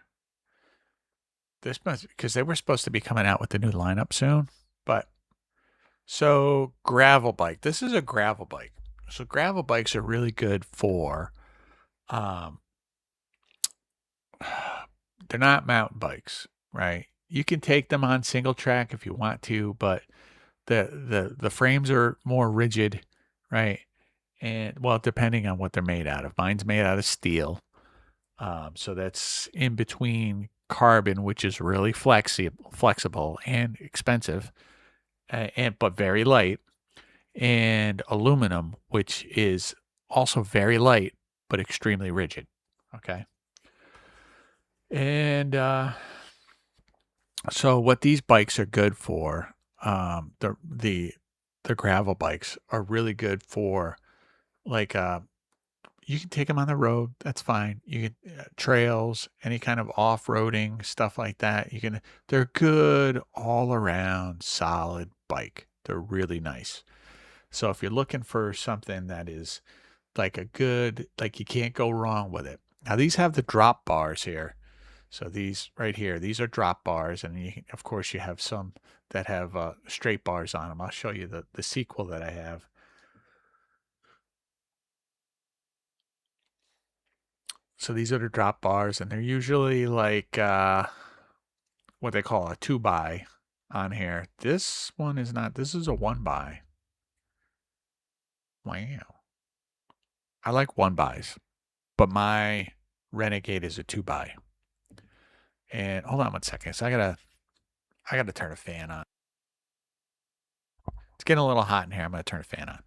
This must, because they were supposed to be coming out with the new lineup soon. But so gravel bike. This is a gravel bike. So gravel bikes are really good for they're not mountain bikes, right? You can take them on single track if you want to, but the frames are more rigid, right? And well, depending on what they're made out of. Mine's made out of steel. So that's in between carbon, which is really flexible and expensive, but very light, and aluminum, which is also very light but extremely rigid. Okay. And so what these bikes are good for, the gravel bikes are really good for, you can take them on the road. That's fine. You can trails, any kind of off-roading stuff like that. They're good all around, solid bike. They're really nice. So if you're looking for something that is like you can't go wrong with it. Now these have the drop bars here. So these right here, these are drop bars, and of course you have some that have straight bars on them. I'll show you the sequel that I have. So these are the drop bars, and they're usually like what they call a 2x on here. This one is not. This is a 1x. Wow. I like 1x's, but my Renegade is a 2x. And hold on one second. So I gotta turn a fan on. It's getting a little hot in here. I'm gonna turn a fan on.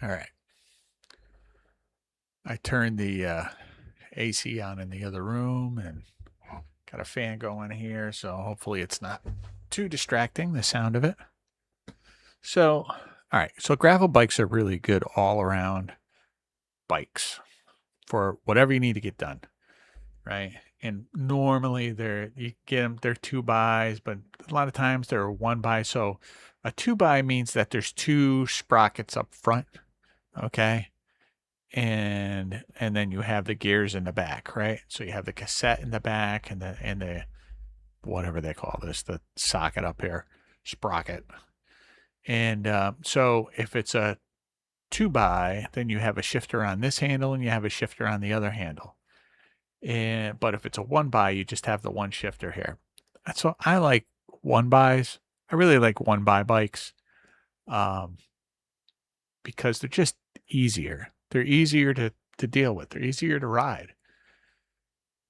All right. I turned the AC on in the other room and got a fan going here, so hopefully it's not too distracting, the sound of it. So, all right. So gravel bikes are really good all around bikes for whatever you need to get done, right? And normally they're 2x's, but a lot of times they're 1x. So a 2x means that there's 2 sprockets up front, okay? And then you have the gears in the back, right? So you have the cassette in the back and the whatever they call this, the socket up here, sprocket. And so if it's a 2x, then you have a shifter on this handle and you have a shifter on the other handle. But if it's a 1x, you just have the one shifter here. So I like 1x's. I really like 1x bikes because they're just easier. They're easier to to deal with. They're easier to ride.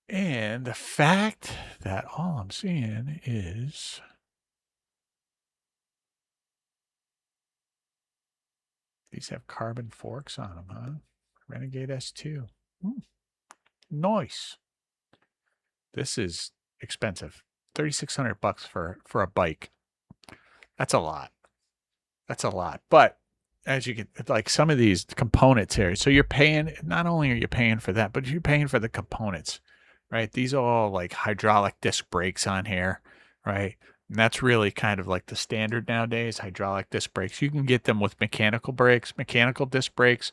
And the fact that all I'm seeing is these have carbon forks on them, huh? Renegade S2. Nice. This is expensive. $3,600 for a bike. That's a lot. That's a lot. But as you can, like some of these components here, so you're paying, not only are you paying for that, but you're paying for the components, right? These are all like hydraulic disc brakes on here, right? And that's really kind of like the standard nowadays, hydraulic disc brakes. You can get them with mechanical brakes, mechanical disc brakes,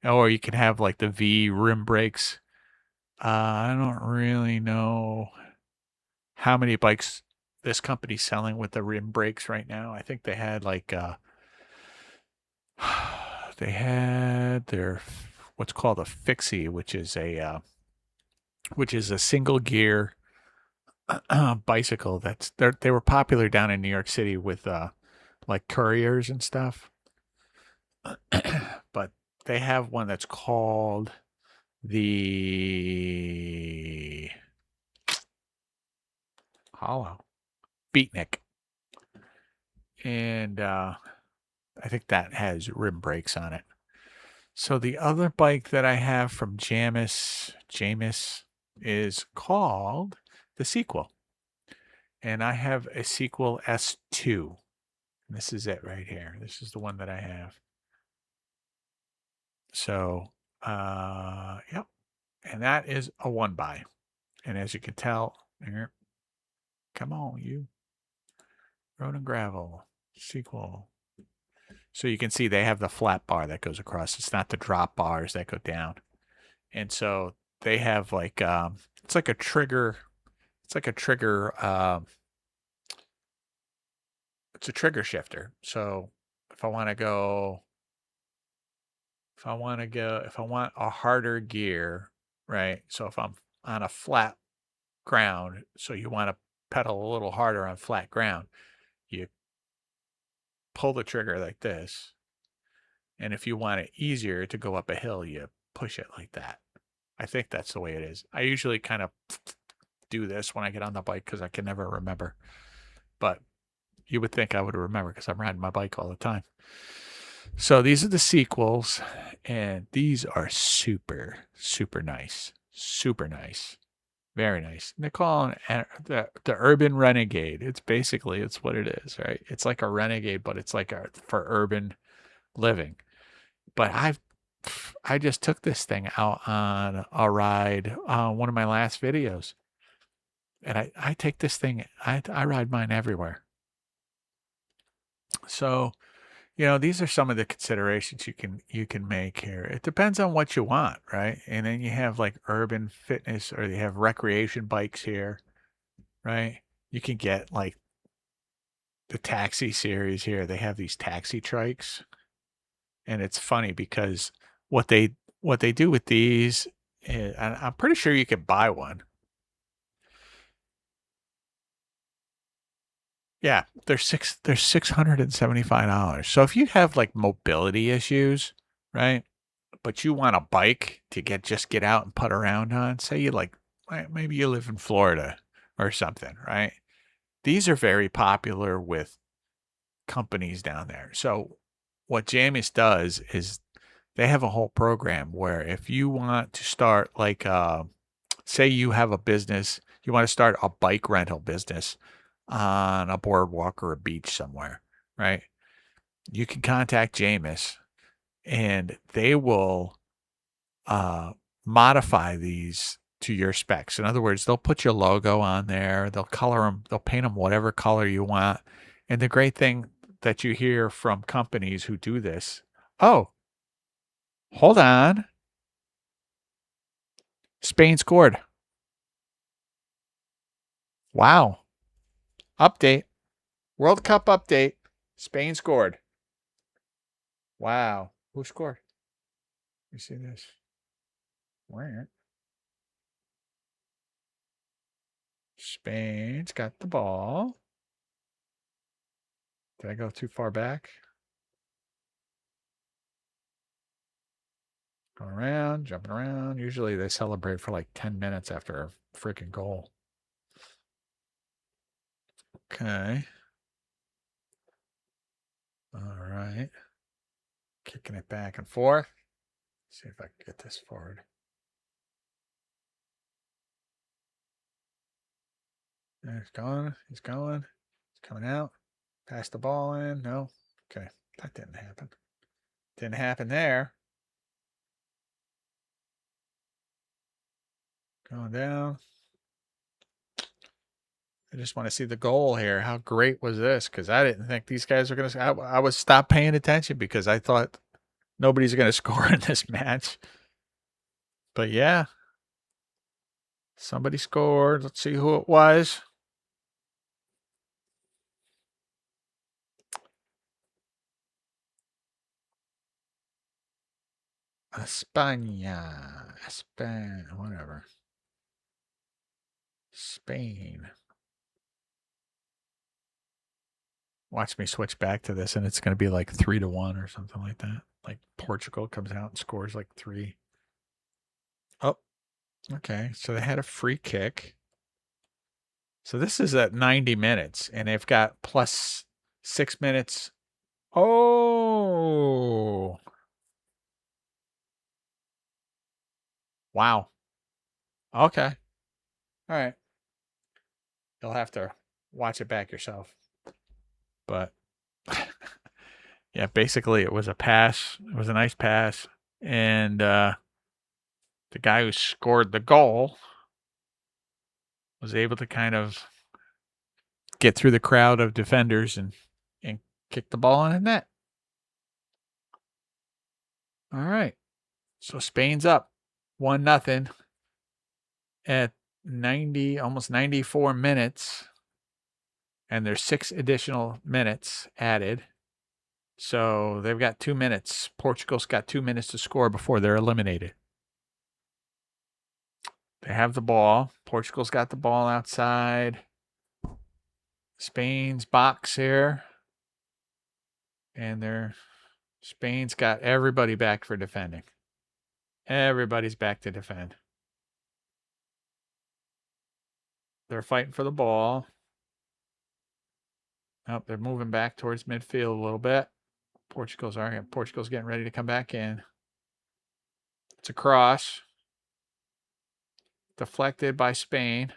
or you can have like the V rim brakes. I don't really know how many bikes this company's selling with the rim brakes right now. I think they had like they had their what's called a fixie, which is a single gear bicycle. They were popular down in New York City with like couriers and stuff. But they have one that's called the Hollow Beatnik, and I think that has rim brakes on it. So the other bike that I have from Jamis is called the Sequel, and I have a Sequel S2. And this is it right here. This is the one that I have. So, yep, and that is a one buy. And as you can tell, here, come on, you Road and Gravel Sequel. So you can see they have the flat bar that goes across. It's not the drop bars that go down. And so they have like it's like a trigger. It's like a trigger. It's a trigger shifter. So if I want a harder gear, right? So if I'm on a flat ground, so you want to pedal a little harder on flat ground, you pull the trigger like this. And if you want it easier to go up a hill, you push it like that. I think that's the way it is. I usually kind of do this when I get on the bike because I can never remember. But you would think I would remember because I'm riding my bike all the time. So these are the Sequels, and these are super, super nice. Super nice. Very nice. They call it the Urban Renegade. It's what it is, right? It's like a Renegade, but it's like for urban living. But I just took this thing out on a ride on one of my last videos. And I take this thing, I ride mine everywhere. So, these are some of the considerations you can make here. It depends on what you want, right? And then you have like urban fitness, or you have recreation bikes here, right? You can get like the taxi series here. They have these taxi trikes. And it's funny because what they do with these, I'm pretty sure you can buy one. Yeah, they're $675. So if you have like mobility issues, right? But you want a bike to get out and put around on, say you maybe you live in Florida or something, right? These are very popular with companies down there. So what Jamis does is they have a whole program where if you want to start say you have a business, you want to start a bike rental business on a boardwalk or a beach somewhere, right? You can contact Jamis and they will modify these to your specs. In other words, they'll put your logo on there, they'll color them, they'll paint them whatever color you want. And the great thing that you hear from companies who do this, oh, hold on. Spain scored. Wow. Update. World Cup update. Spain scored. Wow. Who scored? You see this? Where? Spain's got the ball. Did I go too far back? Going around, jumping around. Usually they celebrate for like 10 minutes after a freaking goal. Okay. All right. Kicking it back and forth. See if I can get this forward. There, he's going. He's going. He's coming out. Pass the ball in. No. Okay. That didn't happen. Didn't happen there. Going down. I just want to see the goal here. How great was this? Because I didn't think these guys were going to. I was stopped paying attention because I thought nobody's going to score in this match. But yeah, somebody scored. Let's see who it was. España. Spain. Whatever. Spain. Watch me switch back to this, and it's going to be like 3-1 or something like that. Like Portugal comes out and scores like 3. Oh, okay. So they had a free kick. So this is at 90 minutes, and they've got plus 6 minutes. Oh. Wow. Okay. All right. You'll have to watch it back yourself. But yeah, basically it was a pass. It was a nice pass. And the guy who scored the goal was able to kind of get through the crowd of defenders and kick the ball in the net. All right. So Spain's up 1-0 at 90, almost 94 minutes. And there's 6 additional minutes added. So they've got 2 minutes. Portugal's got 2 minutes to score before they're eliminated. They have the ball. Portugal's got the ball outside. Spain's box here. And Spain's got everybody back for defending. Everybody's back to defend. They're fighting for the ball. Oh, they're moving back towards midfield a little bit. Portugal's getting ready to come back in. It's a cross. Deflected by Spain.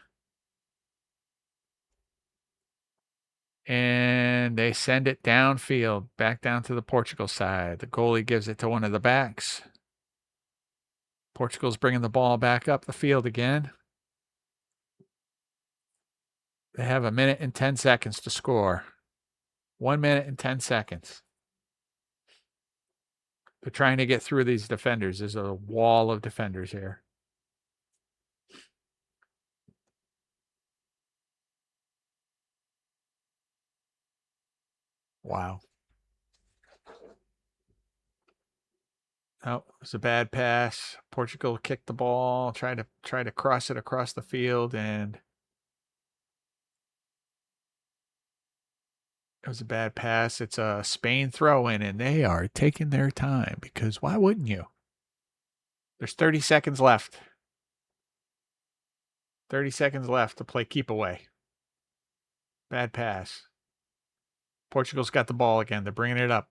And they send it downfield, back down to the Portugal side. The goalie gives it to one of the backs. Portugal's bringing the ball back up the field again. They have 1 minute and 10 seconds to score. 1 minute and 10 seconds. They're trying to get through these defenders. There's a wall of defenders here. Wow. Oh, it's a bad pass. Portugal kicked the ball, tried to cross it across the field, and it was a bad pass. It's a Spain throw-in, and they are taking their time because why wouldn't you? There's 30 seconds left. 30 seconds left to play keep away. Bad pass. Portugal's got the ball again. They're bringing it up.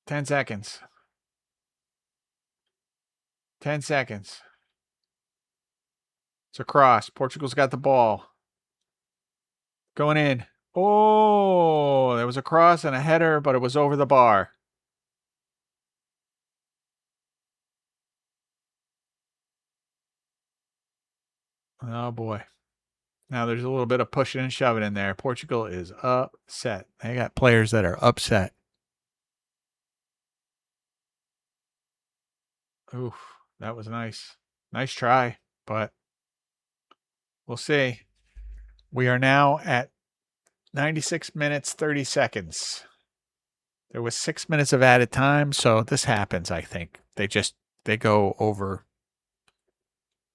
Ten seconds. 10 seconds. It's a cross. Portugal's got the ball. Going in. Oh, there was a cross and a header, but it was over the bar. Oh, boy. Now there's a little bit of pushing and shoving in there. Portugal is upset. They got players that are upset. Oof, that was nice. Nice try, but we'll see. We are now at 96 minutes, 30 seconds. There was 6 minutes of added time, so this happens, I think. They go over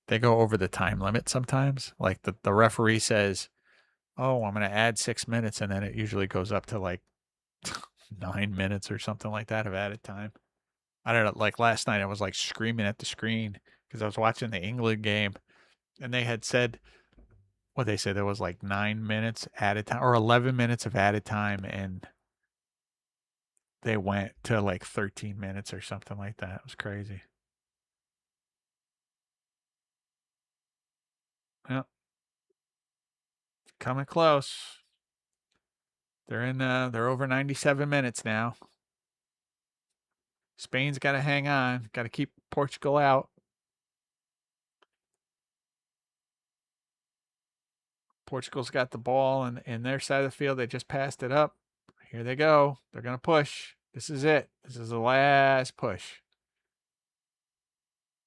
they go over the time limit sometimes. Like the referee says, "Oh, I'm going to add 6 minutes," and then it usually goes up to like 9 minutes or something like that of added time. I don't know. Like last night, I was like screaming at the screen because I was watching the England game, and they had said what they said there was like 9 minutes added time or 11 minutes of added time, and they went to like 13 minutes or something like that. It was crazy. Yeah, coming close. They're over 97 minutes now. Spain's got to hang on. Got to keep Portugal out. Portugal's got the ball in their side of the field. They just passed it up. Here they go. They're going to push. This is it. This is the last push.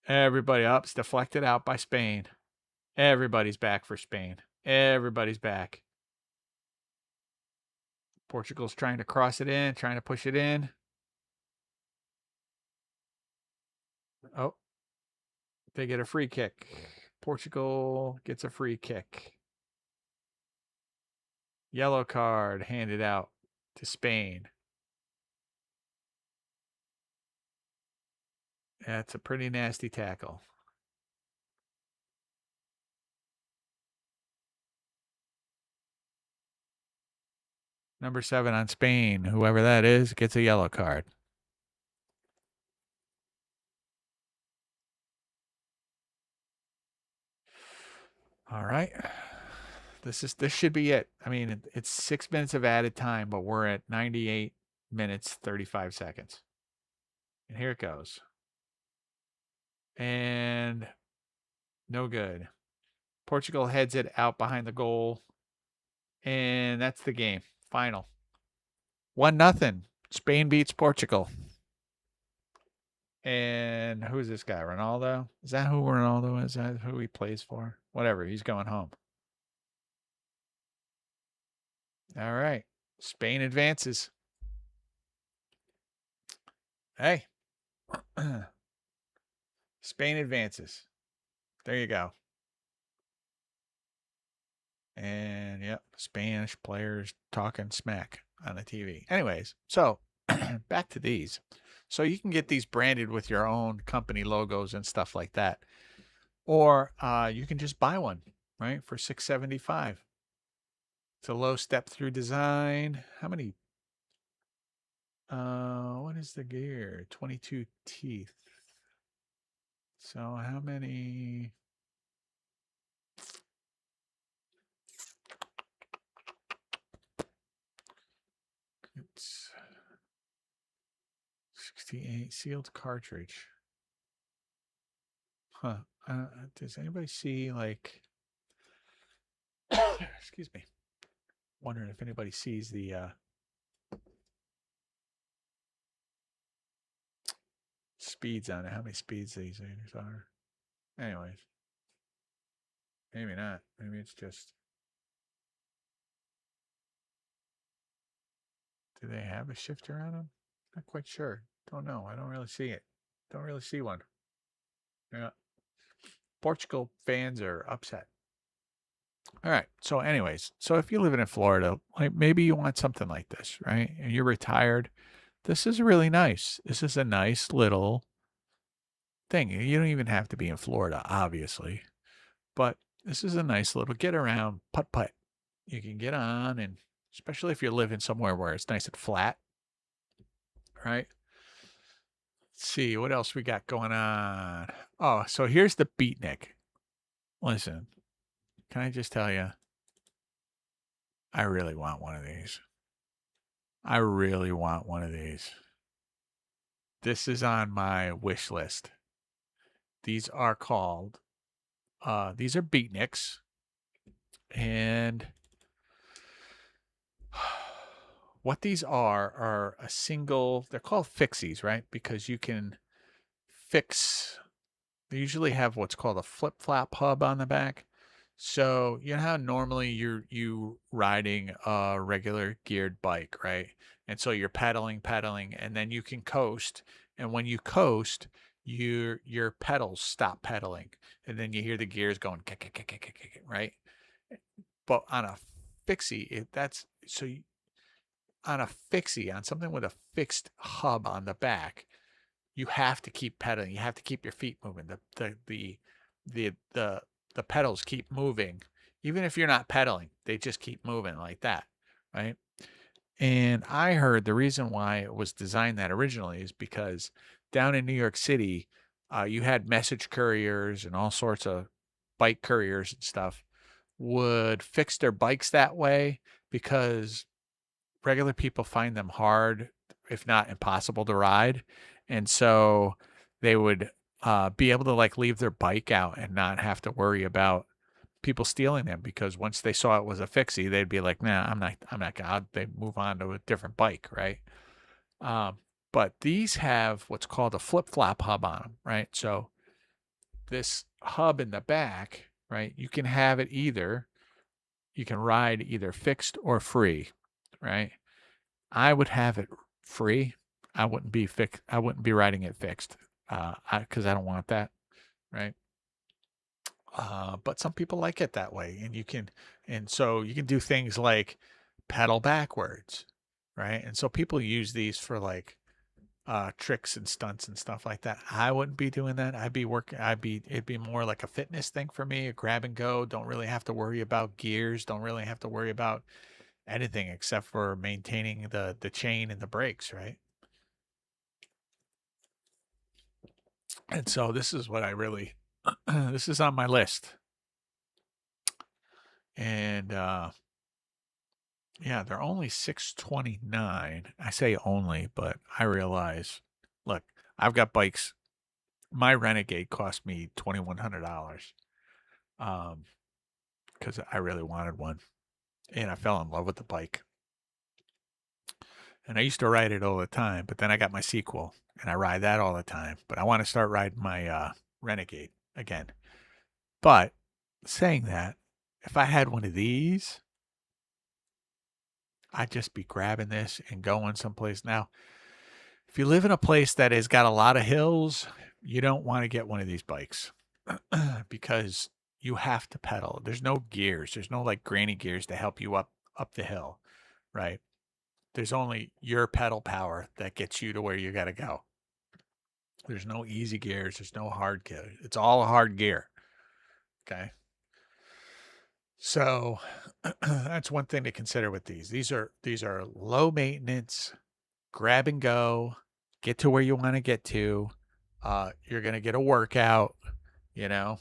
Everybody up. It's deflected out by Spain. Everybody's back for Spain. Everybody's back. Portugal's trying to cross it in, trying to push it in. Oh, they get a free kick. Portugal gets a free kick. Yellow card handed out to Spain. That's a pretty nasty tackle. Number 7 on Spain, whoever that is, gets a yellow card. All right. This should be it. I mean, it's 6 minutes of added time, but we're at 98 minutes 35 seconds. And here it goes. And no good. Portugal heads it out behind the goal. And that's the game. Final. 1-0. Spain beats Portugal. And who's this guy? Ronaldo? Is that who Ronaldo is? Is that who he plays for? Whatever. He's going home. All right. Spain advances. Hey. Spain advances. There you go. And yep, Spanish players talking smack on the TV. Anyways, so back to these. So you can get these branded with your own company logos and stuff like that. Or you can just buy one, right? For $6.75. It's a low step through design. How many? What is the gear? 22 teeth. So how many? It's 68 sealed cartridge. Huh. Does anybody see like excuse me. Wondering if anybody sees the speeds on it. How many speeds these things are. Anyways. Maybe not. Maybe it's just. Do they have a shifter on them? Not quite sure. Don't know. I don't really see it. Don't really see one. Yeah. Portugal fans are upset. All right. So anyways, so if you're living in Florida, like maybe you want something like this, right? And you're retired. This is really nice. This is a nice little thing. You don't even have to be in Florida, obviously. But this is a nice little get around putt-putt. You can get on, and especially if you're living somewhere where it's nice and flat, right? Let's see what else we got going on. Oh, so here's the beatnik. Listen, can I just tell you, I really want one of these. I really want one of these. This is on my wish list. These are called, these are beatniks. And what these are a single, they're called fixies, right? Because you can fix, they usually have what's called a flip-flop hub on the back. So you know how normally you riding a regular geared bike, right? And so you're pedaling, and then you can coast. And when you coast, your pedals stop pedaling, and then you hear the gears going kick, kick, kick, kick, kick, kick, right? But on a fixie, on a fixie, on something with a fixed hub on the back, you have to keep pedaling. You have to keep your feet moving. The pedals keep moving, even if you're not pedaling. They just keep moving like that, right? And I heard the reason why it was designed that originally is because down in New York City, you had message couriers and all sorts of bike couriers and stuff would fix their bikes that way because regular people find them hard, if not impossible to ride. And so they would be able to like leave their bike out and not have to worry about people stealing them, because once they saw it was a fixie, they'd be like, nah, I'm not gonna, they move on to a different bike, right? But these have what's called a flip-flop hub on them, right? So this hub in the back, right, you can have it either, you can ride either fixed or free, right? I would have it free. I wouldn't be riding it fixed, because I don't want that, right? But some people like it that way, and so you can do things like pedal backwards, right? And so people use these for like tricks and stunts and stuff like that. I wouldn't be doing that. It'd be more like a fitness thing for me, a grab and go. Don't really have to worry about gears. Don't really have to worry about anything except for maintaining the chain and the brakes, right? And so this is what I really, this is on my list. And yeah, they're only $629. I say only, but I realize, look, I've got bikes. My Renegade cost me $2,100 because I really wanted one, and I fell in love with the bike. And I used to ride it all the time, but then I got my sequel, and I ride that all the time. But I want to start riding my Renegade again. But saying that, if I had one of these, I'd just be grabbing this and going someplace. Now, if you live in a place that has got a lot of hills, you don't want to get one of these bikes because you have to pedal. There's no gears. There's no like granny gears to help you up the hill, right? There's only your pedal power that gets you to where you got to go. There's no easy gears. There's no hard gear. It's all hard gear. Okay. So that's one thing to consider with these. These are low maintenance, grab and go, get to where you want to get to. You're going to get a workout, you know,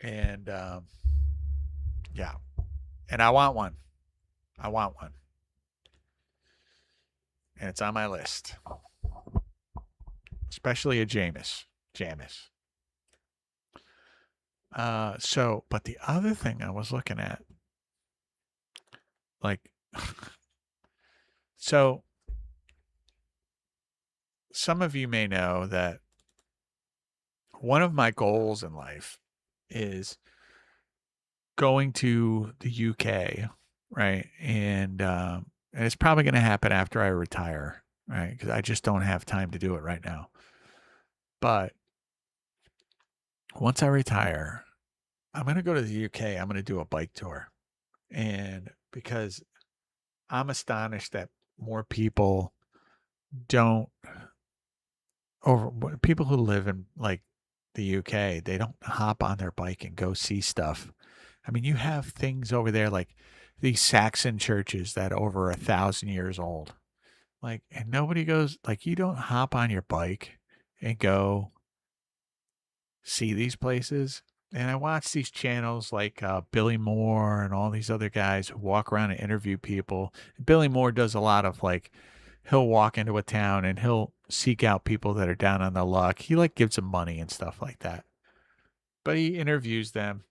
and yeah. And I want one. And it's on my list. Especially a Jamis. But the other thing I was looking at, like, so some of you may know that one of my goals in life is going to the UK, right? And it's probably going to happen after I retire, right? Because I just don't have time to do it right now. But once I retire, I'm going to go to the UK. I'm going to do a bike tour. And because I'm astonished that more people people who live in like the UK, they don't hop on their bike and go see stuff. I mean, you have things over there like these Saxon churches that are over 1,000 years old. Like, and nobody goes, like, you don't hop on your bike and go see these places. And I watch these channels like Billy Moore and all these other guys who walk around and interview people. Billy Moore does a lot of like, he'll walk into a town and he'll seek out people that are down on the luck. He like gives them money and stuff like that. But he interviews them,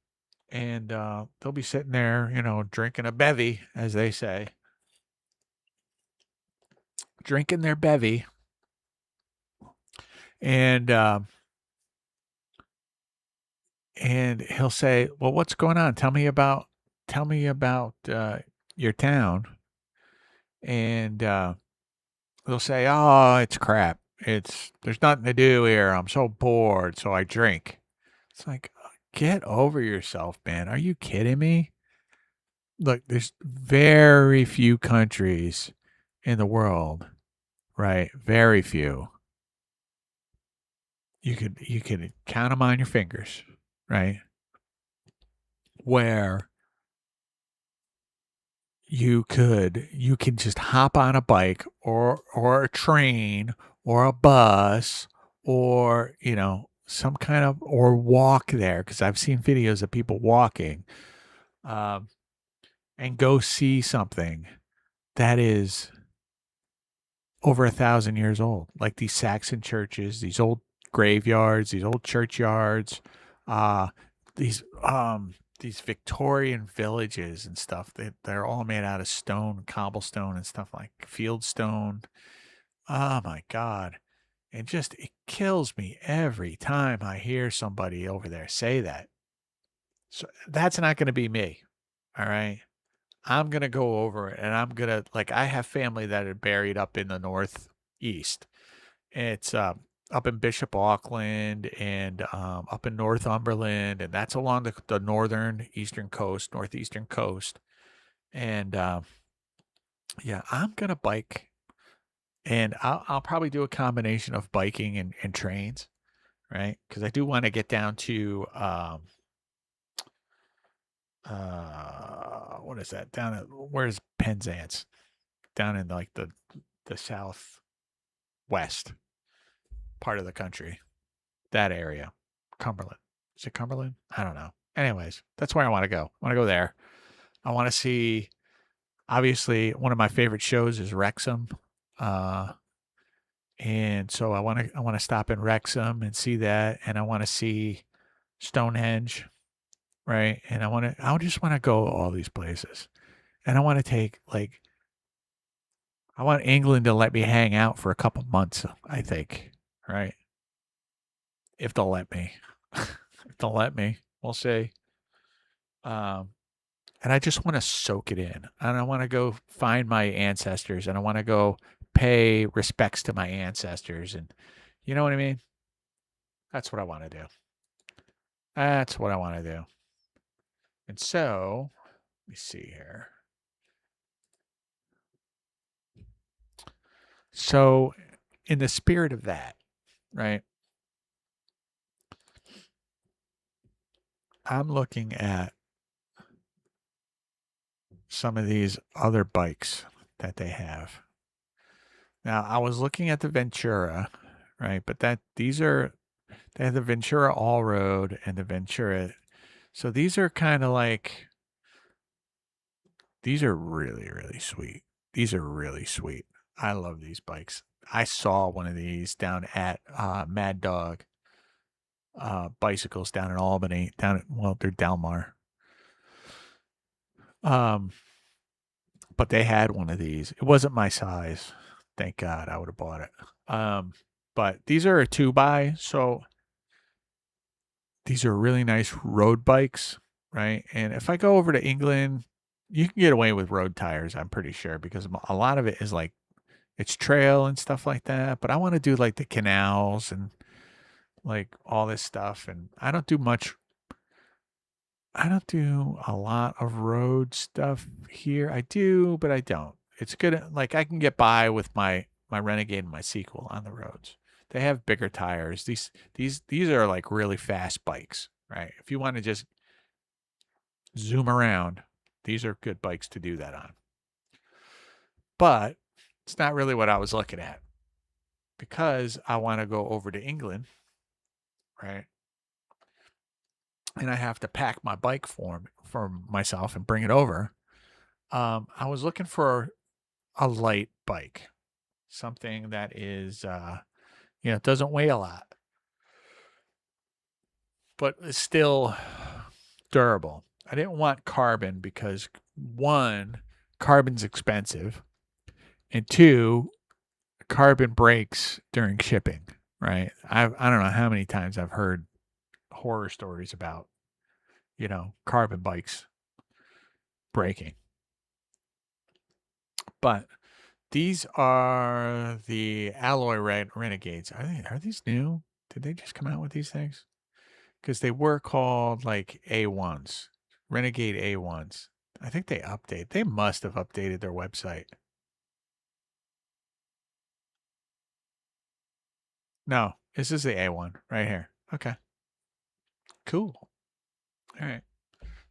and they'll be sitting there, you know, drinking a bevy, as they say. Drinking their bevy. And he'll say, well, what's going on? Tell me about your town. And they'll say, oh, it's crap. there's nothing to do here. I'm so bored, so I drink. It's like, get over yourself, man. Are you kidding me? Look, there's very few countries in the world, right? Very few. You could count them on your fingers, right? Where you can just hop on a bike or a train or a bus or, some kind of, or walk there, because I've seen videos of people walking, um, and go see something that is over 1,000 years old, like these Saxon churches, these old graveyards, these old churchyards, uh, these Victorian villages and stuff. They're all made out of stone, cobblestone, and stuff like fieldstone. Oh my God! It kills me every time I hear somebody over there say that. So that's not going to be me. All right. I'm gonna go over it, and I'm gonna like I have family that are buried up in the northeast. It's up in Bishop Auckland and up in Northumberland, and that's along the northern eastern coast, northeastern coast. And yeah, I'm gonna bike, and I'll probably do a combination of biking and trains, right? Because I do want to get down to what is that? Down at where's Penzance? Down in like the southwest part of the country, that area, Cumberland. Is it Cumberland? I don't know. Anyways, that's where I want to go. I want to go there. I want to see. Obviously, one of my favorite shows is Wrexham, and so I want to stop in Wrexham and see that, and I want to see Stonehenge, right? And I just want to go all these places, and I want to take like I want England to let me hang out for a couple months, I think, right? If they'll let me. If they'll let me, we'll see. Um, and I just want to soak it in. And I want to go find my ancestors and I want to go pay respects to my ancestors. And you know what I mean? That's what I want to do. That's what I want to do. And so, let me see here. So, in the spirit of that, right? I'm looking at some of these other bikes that they have. Now, I was looking at the Ventura, right? But they have the Ventura All Road and the Ventura. So these are kind of like, these are really, really sweet. These are really sweet. I love these bikes. I saw one of these down at Mad Dog Bicycles down in Albany, they're Delmar. But they had one of these. It wasn't my size. Thank God, I would have bought it. But these are a 2x, so these are really nice road bikes, right? And if I go over to England, you can get away with road tires, I'm pretty sure, because a lot of it is like it's trail and stuff like that. But I want to do like the canals and like all this stuff. And I don't do a lot of road stuff here. I do, but I don't. It's good. Like I can get by with my Renegade and my Sequel on the roads. They have bigger tires. These are like really fast bikes, right? If you want to just zoom around, these are good bikes to do that on. But it's not really what I was looking at, because I want to go over to England, right? And I have to pack my bike for myself and bring it over. I was looking for a light bike, something that is, doesn't weigh a lot, but is still durable. I didn't want carbon because one, carbon's expensive, and two, carbon breaks during shipping. Right? I don't know how many times I've heard horror stories about, carbon bikes breaking. But These are the Alloy Renegades. Are these new? Did they just come out with these things? Because they were called like A1s, Renegade A1s. I think they update. They must have updated their website. No, this is the A1 right here. Okay. Cool. All right.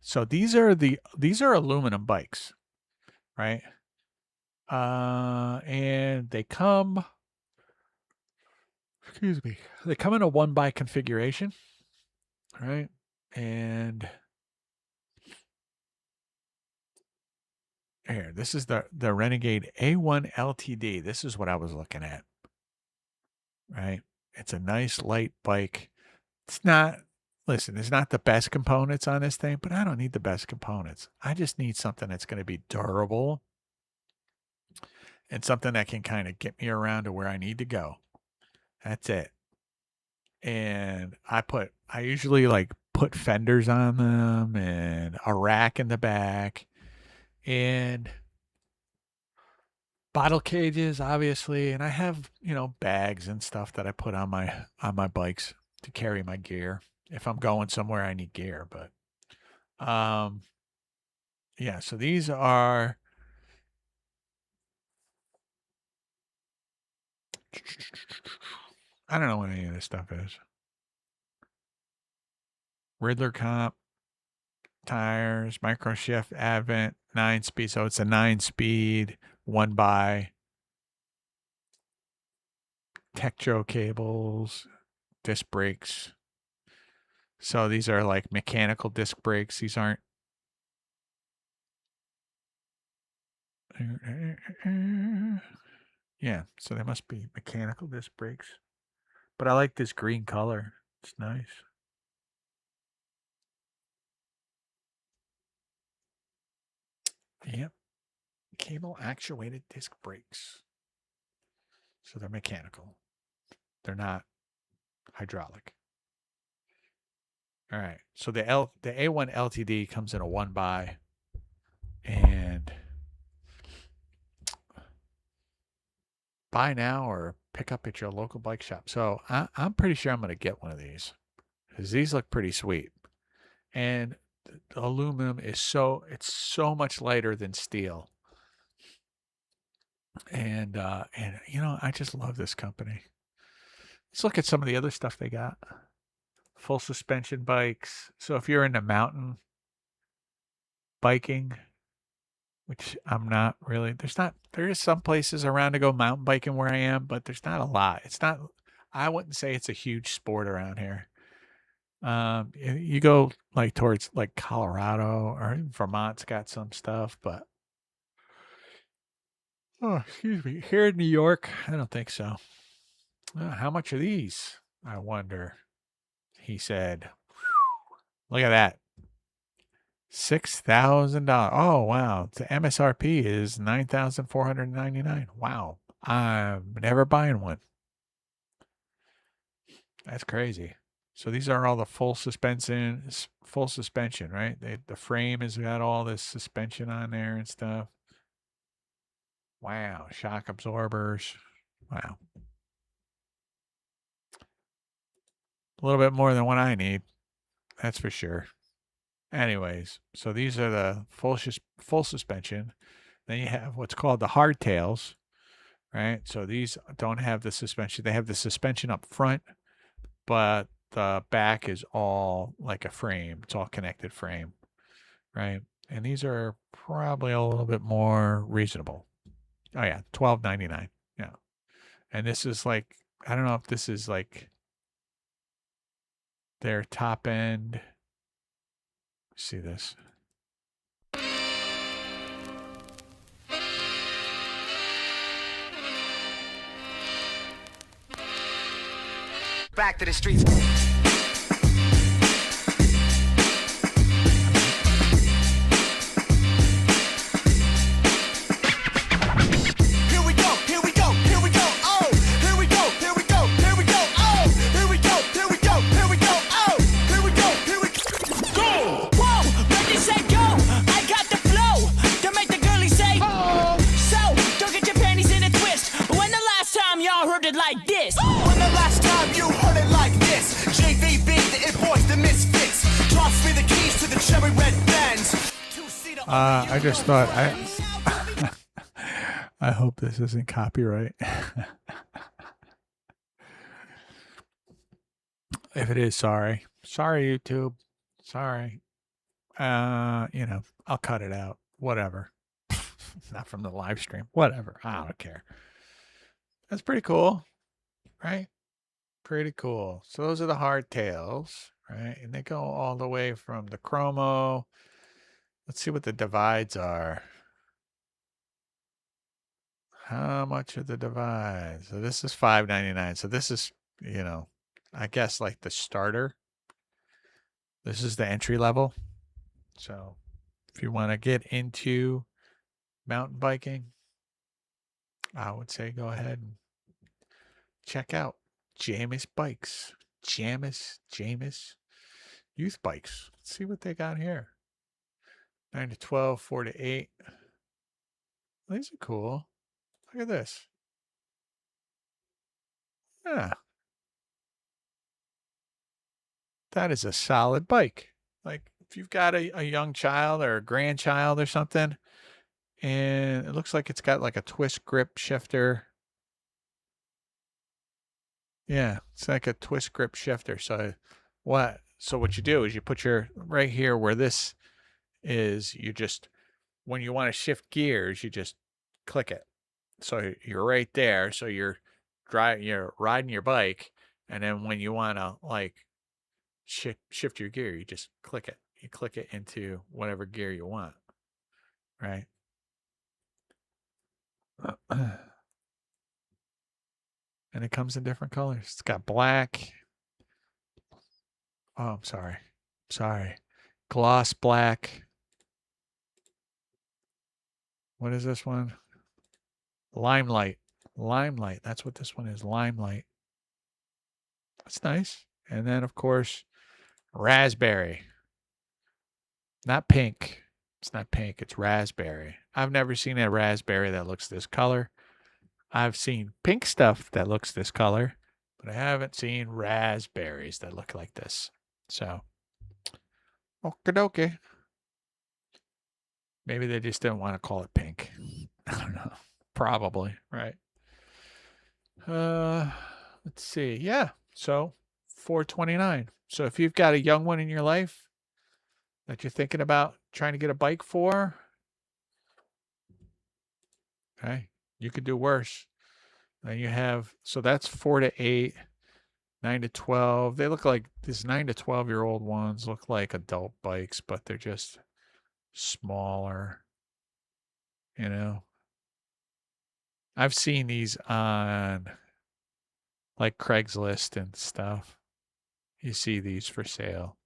So these are aluminum bikes, right? And they come, excuse me, they come in a 1x configuration, right? And here, this is the Renegade A1 LTD. This is what I was looking at, right? It's a nice light bike. It's not, listen, it's not the best components on this thing, but I don't need the best components. I just need something that's going to be durable and something that can kind of get me around to where I need to go. That's it. And I usually like put fenders on them and a rack in the back and bottle cages, obviously. And I have, bags and stuff that I put on my bikes to carry my gear. If I'm going somewhere, I need gear, but, yeah, so these are, I don't know what any of this stuff is. Riddler Comp tires, Microshift Advent 9-speed. So it's a 9-speed 1x. Tektro cables, disc brakes. So these are like mechanical disc brakes. These aren't. Yeah, so they must be mechanical disc brakes. But I like this green color. It's nice. Yep. Cable actuated disc brakes. So they're mechanical. They're not hydraulic. All right. So the A1 LTD comes in a 1x and buy now or pick up at your local bike shop. So I'm pretty sure I'm going to get one of these because these look pretty sweet. And the aluminum is so much lighter than steel. And I just love this company. Let's look at some of the other stuff they got. Full suspension bikes. So if you're into mountain biking, which I'm not really, there is some places around to go mountain biking where I am, but there's not a lot. I wouldn't say it's a huge sport around here. You go like towards like Colorado or Vermont's got some stuff, but excuse me, here in New York, I don't think so. How much are these? I wonder. He said, look at that. $6,000. Oh, wow. The MSRP is $9,499. Wow. I'm never buying one. That's crazy. So these are all the full suspension, right? The frame has got all this suspension on there and stuff. Wow. Shock absorbers. Wow. A little bit more than what I need. That's for sure. Anyways, so these are the full suspension. Then you have what's called the hardtails, right? So these don't have the suspension. They have the suspension up front, but the back is all like a frame. It's all connected frame, right? And these are probably a little bit more reasonable. Oh yeah, $12.99. Yeah. And this is like, I don't know if this is like their top end. See this. Back to the streets. Panties y'all heard it like this? When the last time you heard it like this? JVB, the It Boys, the Misfits. Toss me the keys to the cherry red Benz. I just thought I hope this isn't copyright. If it is, sorry. Sorry, YouTube. Sorry. I'll cut it out. Whatever. Not from the live stream. Whatever. I don't care. That's pretty cool. Right? Pretty cool. So those are the hardtails, right? And they go all the way from the chromo. Let's see what the divides are. How much are the divides? So this is $5.99. So this is, I guess like the starter. This is the entry level. So if you want to get into mountain biking, I would say go ahead and check out Jamis Bikes. Jamis Youth Bikes. Let's see what they got here. 9 to 12, 4 to 8. These are cool. Look at this. Yeah. That is a solid bike. Like if you've got a young child or a grandchild or something, and it looks like it's got like a twist grip shifter. Yeah, it's like a twist grip shifter. So what you do is you put your right here where this is, you just, when you want to shift gears, you just click it. So you're right there. So you're riding your bike, and then when you want to like shift your gear, you just click it. You click it into whatever gear you want, right? And it comes in different colors. It's got black. Oh, I'm sorry. Gloss black. What is this one? Limelight. That's what this one is. Limelight. That's nice. And then, of course, raspberry. Not pink. It's not pink. It's raspberry. I've never seen a raspberry that looks this color. I've seen pink stuff that looks this color, but I haven't seen raspberries that look like this. So, okie dokie. Maybe they just didn't want to call it pink. I don't know. Probably, right? Let's see. Yeah. So, $4.29. So if you've got a young one in your life that you're thinking about trying to get a bike for, okay, you could do worse. Then you have, so that's 4 to 8, 9 to 12. They look like, these 9 to 12-year-old ones look like adult bikes, but they're just smaller, I've seen these on like Craigslist and stuff. You see these for sale.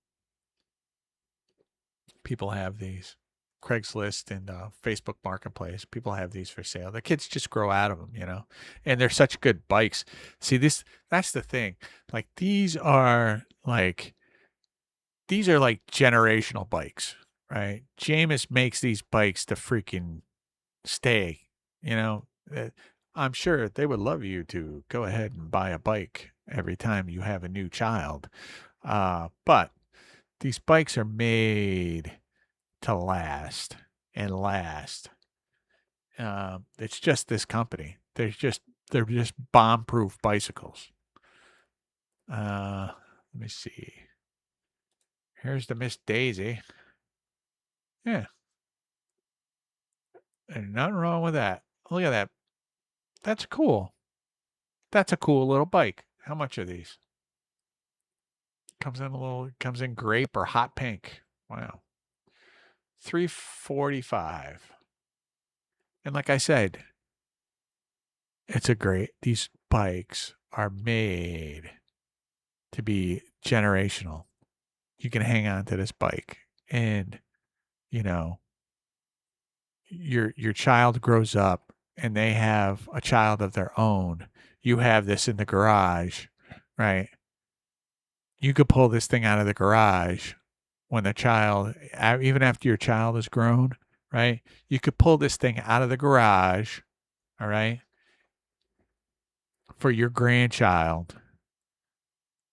People have these. Craigslist and Facebook Marketplace. People have these for sale. The kids just grow out of them, and they're such good bikes. See, that's the thing. Like these are like generational bikes, right? Jamis makes these bikes to freaking stay, I'm sure they would love you to go ahead and buy a bike every time you have a new child. But these bikes are made to last and last. It's just this company. They're just bomb-proof bicycles. Let me see. Here's the Miss Daisy. Yeah. There's nothing wrong with that. Look at that. That's cool. That's a cool little bike. How much are these? Comes in grape or hot pink. Wow. $3.45. And like I said, these bikes are made to be generational. You can hang on to this bike and, your child grows up and they have a child of their own. You have this in the garage, right? You could pull this thing out of the garage when the child, even after your child is grown, right? You could pull this thing out of the garage, all right? for your grandchild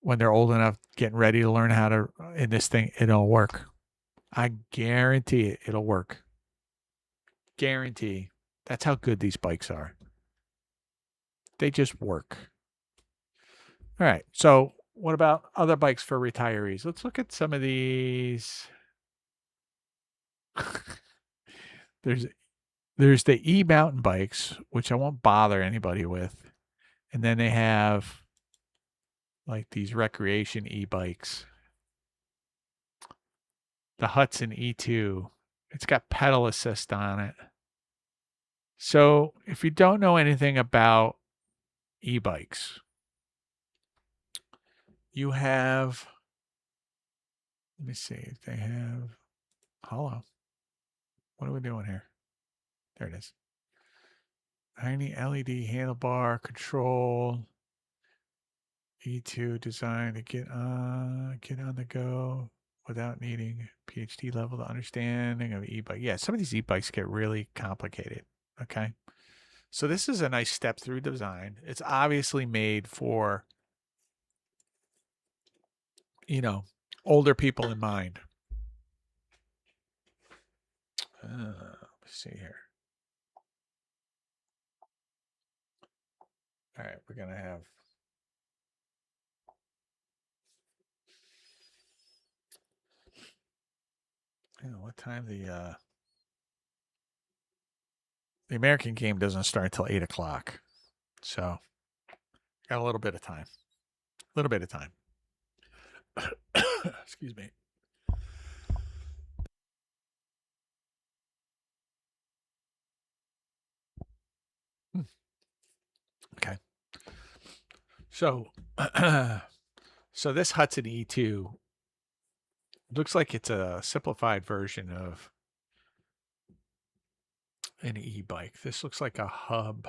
when they're old enough, getting ready to learn how to in this thing, it'll work. I guarantee it, it'll work. Guarantee. That's how good these bikes are. They just work. All right. So what about other bikes for retirees? Let's look at some of these. There's the e-mountain bikes, which I won't bother anybody with. And then they have like these recreation e-bikes. The Hudson E2. It's got pedal assist on it. So if you don't know anything about e-bikes, you have, let me see if they have, hello. What are we doing here? There it is. Tiny LED handlebar control. E2 designed to get on the go without needing PhD level understanding of e-bike. Yeah, some of these e-bikes get really complicated. Okay. So this is a nice step through design. It's obviously made for, older people in mind. Let's see here. All right, we're going to have what time the American game doesn't start until 8 o'clock. So got a little bit of time. Excuse me. Okay. So, so this Hudson E2 looks like it's a simplified version of an e-bike. This looks like a hub.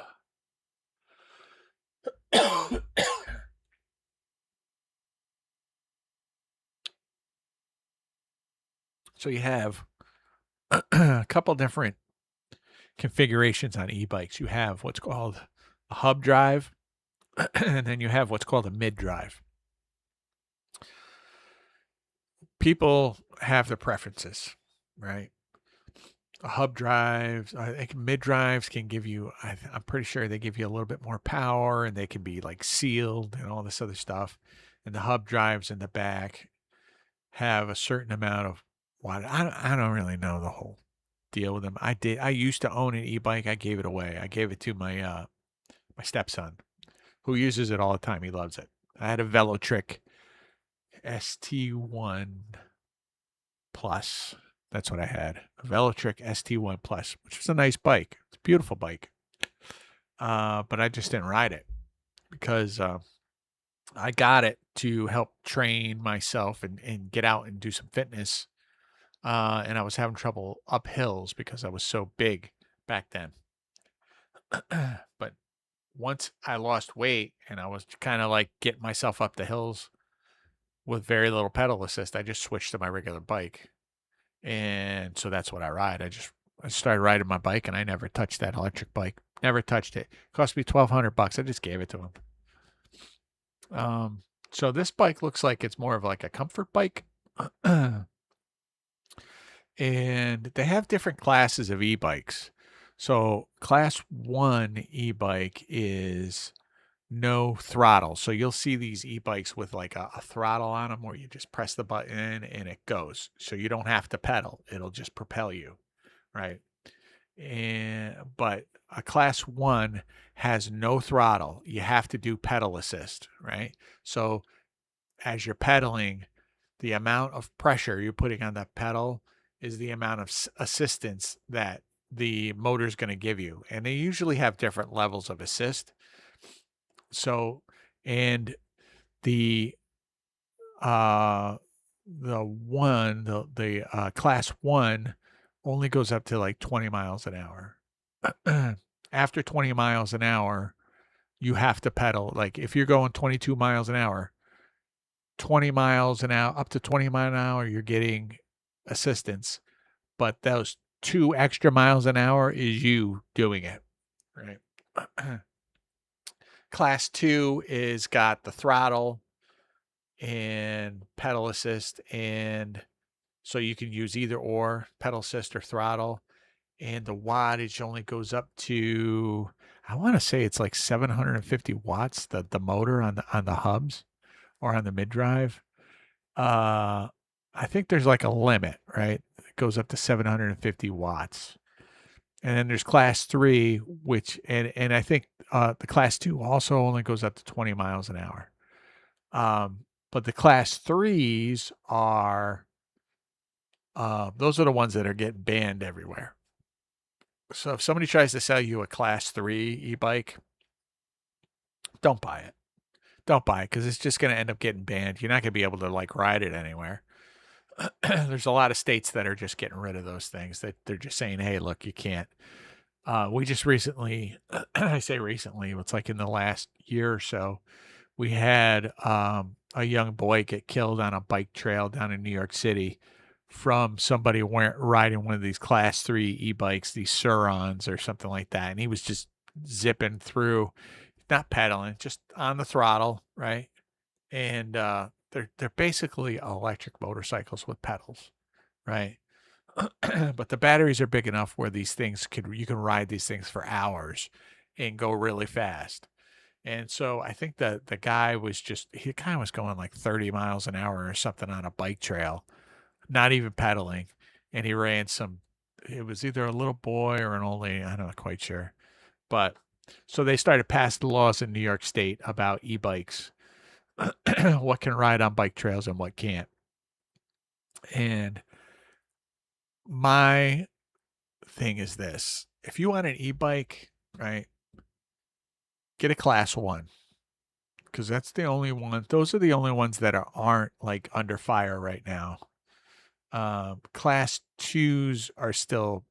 So you have a couple different configurations on e-bikes. You have what's called a hub drive, and then you have what's called a mid drive. People have their preferences, right? A hub drives, I think mid drives can give you, I'm pretty sure they give you a little bit more power, and they can be like sealed and all this other stuff. And the hub drives in the back have a certain amount of watt. I don't really know the whole deal with them. I used to own an e-bike. I gave it away. I gave it to my my stepson, who uses it all the time. He loves it. I had a Velotric ST1 Plus. That's what I had. A Velotric ST1 Plus, which was a nice bike. It's a beautiful bike. But I just didn't ride it because I got it to help train myself and get out and do some fitness. And I was having trouble up hills because I was so big back then. But once I lost weight and I was kind of like getting myself up the hills with very little pedal assist, I just switched to my regular bike. And so that's what I ride. I started riding my bike, and I never touched that electric bike. Never touched it. It cost me $1,200. I just gave it to him. So this bike looks like it's more of like a comfort bike. And they have different classes of e-bikes. So class 1 e-bike is no throttle. So you'll see these e-bikes with like a throttle on them where you just press the button and it goes. So you don't have to pedal. It'll just propel you, right? But a class 1 has no throttle. You have to do pedal assist, right? So as you're pedaling, the amount of pressure you're putting on that pedal is the amount of assistance that the motor is going to give you. And they usually have different levels of assist. So, and the class 1 only goes up to like 20 miles an hour. After 20 miles an hour, you have to pedal. Like if you're going 22 miles an hour, 20 miles an hour, up to 20 miles an hour, you're getting assistance. But those 2 extra miles an hour is you doing it, right? Class 2 is got the throttle and pedal assist, and so you can use either or, pedal assist or throttle. And the wattage only goes up to, I want to say it's like 750 watts, the motor on the hubs or on the mid drive. I think there's like a limit, right? It goes up to 750 watts. And then there's class 3, which and I think the class 2 also only goes up to 20 miles an hour. But the class 3s are those are the ones that are getting banned everywhere. So if somebody tries to sell you a class 3 e-bike, don't buy it. Don't buy it because it's just going to end up getting banned. You're not going to be able to like ride it anywhere. There's a lot of states that are just getting rid of those things, that they're just saying, hey, look, you can't. We just recently, I say recently, it's like in the last year or so, we had a young boy get killed on a bike trail down in New York City from somebody riding one of these class 3 e-bikes, these Surons or something like that. And he was just zipping through, not pedaling, just on the throttle, right? And they're basically electric motorcycles with pedals, right? But the batteries are big enough where these things you can ride these things for hours and go really fast. And so I think that the guy he kind of was going like 30 miles an hour or something on a bike trail, not even pedaling. And he ran it was either a little boy or an old lady, I'm not quite sure. But so they started passing laws in New York State about e-bikes, what can ride on bike trails and what can't. And my thing is this: if you want an e-bike, right, get a class 1, because that's the only one. Those are the only ones that aren't like under fire right now. Class 2s are still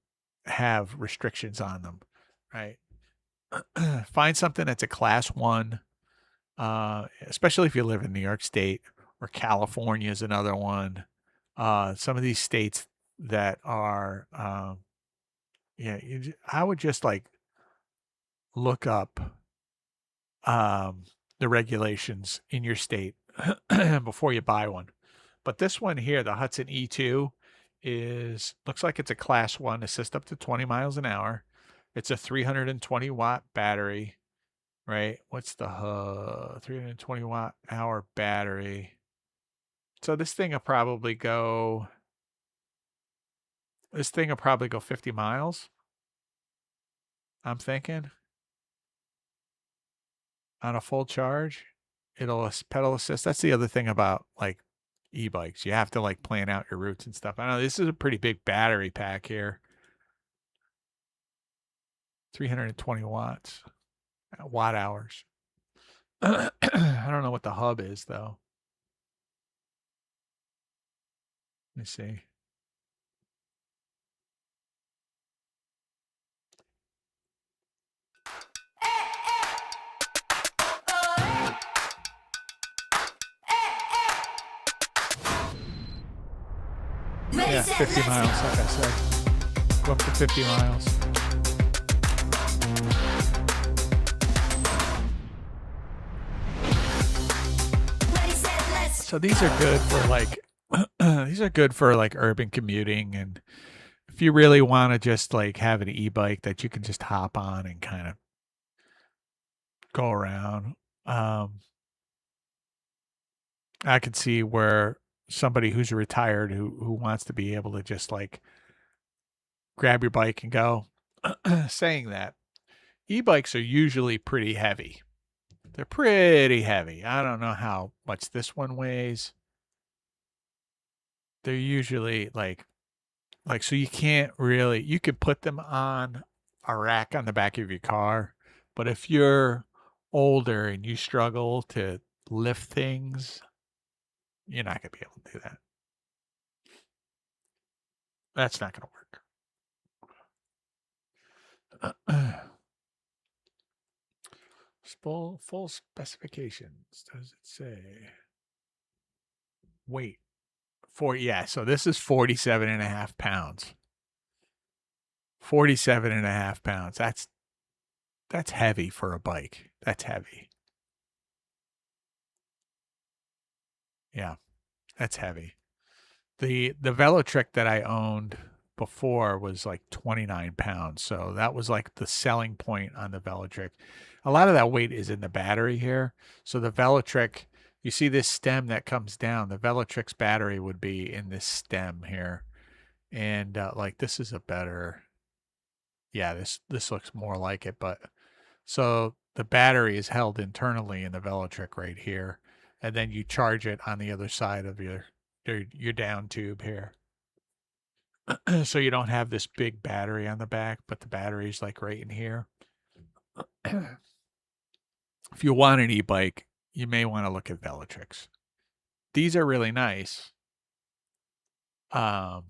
have restrictions on them, right? Find something that's a class 1, especially if you live in New York State, or California is another one. Some of these states that are, I would just like look up the regulations in your state before you buy one. But this one here, the Hudson E2, looks like it's a class 1, assist up to 20 miles an hour. It's a 320 watt battery, right? What's the 320 watt hour battery? So this thing will probably go 50 miles. I'm thinking on a full charge. It'll pedal assist. That's the other thing about like e-bikes. You have to like plan out your routes and stuff. I know this is a pretty big battery pack here. 320 watts, watt hours. I don't know what the hub is though. Let me see. Yeah, 50 miles, like I said. Go up to 50 miles. So these are good for like urban commuting, and if you really want to just like have an e-bike that you can just hop on and kind of go around. I could see where somebody who's retired who wants to be able to just like grab your bike and go. Saying that, e-bikes are usually pretty heavy. They're pretty heavy. I don't know how much this one weighs. They're usually like so you could put them on a rack on the back of your car, but if you're older and you struggle to lift things, you're not going to be able to do that. That's not going to work. Full specifications. Does it say? Weight. So this is 47.5 pounds. 47.5 pounds. That's heavy for a bike. That's heavy. Yeah, that's heavy. The Velotric that I owned before was like 29 pounds. So that was like the selling point on the Velotric. A lot of that weight is in the battery here. So the Velotric, you see this stem that comes down, the Velotric's battery would be in this stem here. And like this is a better, yeah, this looks more like it, but so the battery is held internally in the Velotric right here. And then you charge it on the other side of your down tube here. So you don't have this big battery on the back, but the battery's like right in here. If you want an e-bike, you may want to look at Velotrics. These are really nice. But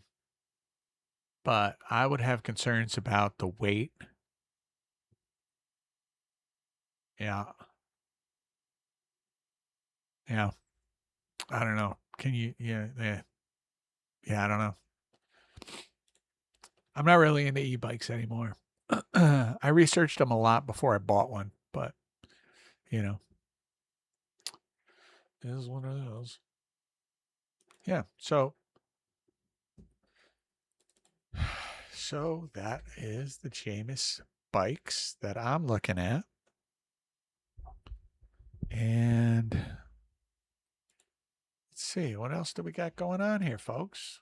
I would have concerns about the weight. Yeah. Yeah. I don't know. Can you, yeah, I don't know. I'm not really into e-bikes anymore. I researched them a lot before I bought one, but you know, this is one of those. Yeah. So that is the Jamis bikes that I'm looking at. And let's see, what else do we got going on here, folks?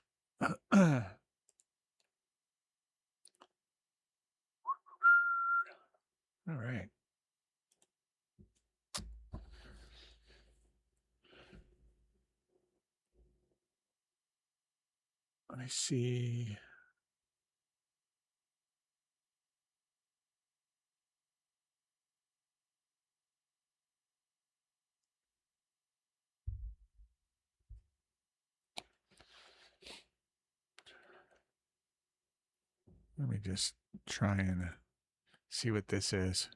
All right. Let me see. Let me just try and see what this is.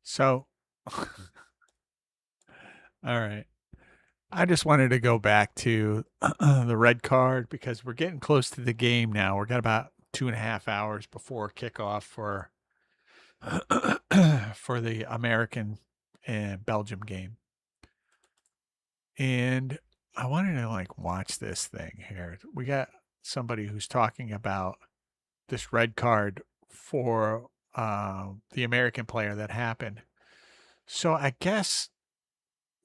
So, all right. I just wanted to go back to the red card because we're getting close to the game now. We've got about 2.5 hours before kickoff for for the American and Belgium game. And I wanted to like watch this thing here. We got somebody who's talking about this red card for the American player that happened. So I guess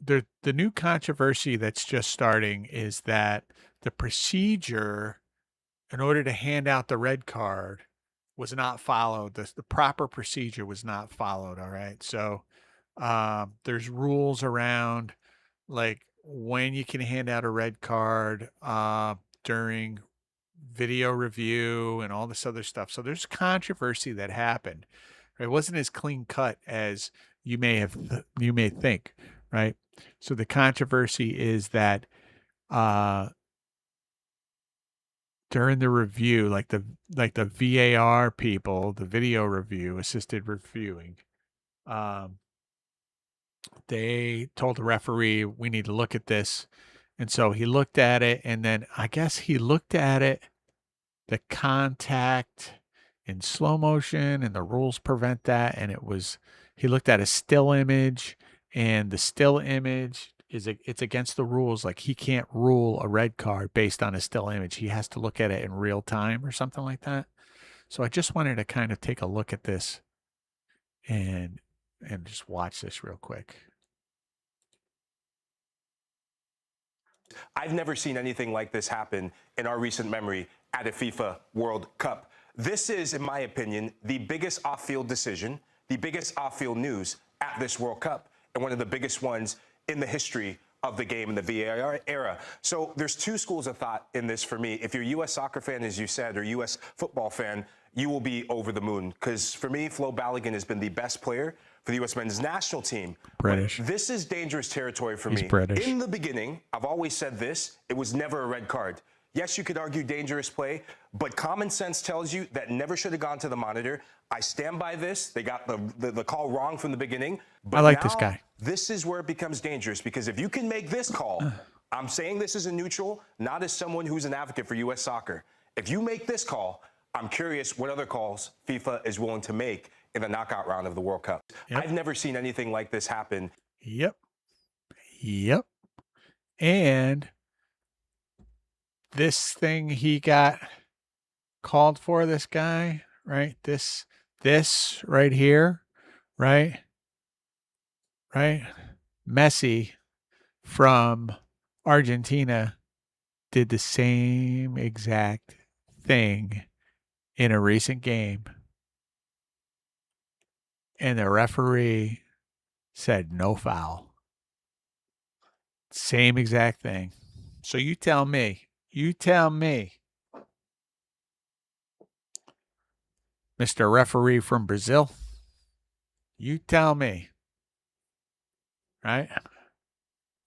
the new controversy that's just starting is that the procedure in order to hand out the red card was not followed. The proper procedure was not followed. All right. So there's rules around like when you can hand out a red card during video review and all this other stuff. So there's controversy that happened. It wasn't as clean cut as you may think, right? So the controversy is that during the review, like the VAR people, the video review, assisted reviewing, they told the referee, we need to look at this. And so he looked at it, and then I guess he looked at it, the contact in slow motion, and the rules prevent that. And he looked at a still image, and the still image it's against the rules. Like he can't rule a red card based on a still image. He has to look at it in real time or something like that. So I just wanted to kind of take a look at this and just watch this real quick. I've never seen anything like this happen in our recent memory at a FIFA World Cup. This is, in my opinion, the biggest off-field decision, the biggest off-field news at this World Cup, and one of the biggest ones in the history of the game in the VAR era. So there's two schools of thought in this for me. If you're a U.S. soccer fan, as you said, or U.S. football fan, you will be over the moon. Because for me, Flo Balogun has been the best player for the U.S. men's national team. British. But this is dangerous territory for He's me. British. In the beginning, I've always said this, it was never a red card. Yes, you could argue dangerous play, but common sense tells you that never should have gone to the monitor. I stand by this. They got the call wrong from the beginning. But I like now, this guy. This is where it becomes dangerous, because if you can make this call, I'm saying this as a neutral, not as someone who's an advocate for U.S. soccer. If you make this call, I'm curious what other calls FIFA is willing to make in the knockout round of the World Cup. Yep. I've never seen anything like this happen. Yep. And this thing he got called for, this guy, right? This right here, right? Messi from Argentina did the same exact thing in a recent game. And the referee said no foul. Same exact thing. So you tell me, Mr. Referee from Brazil, you tell me, right?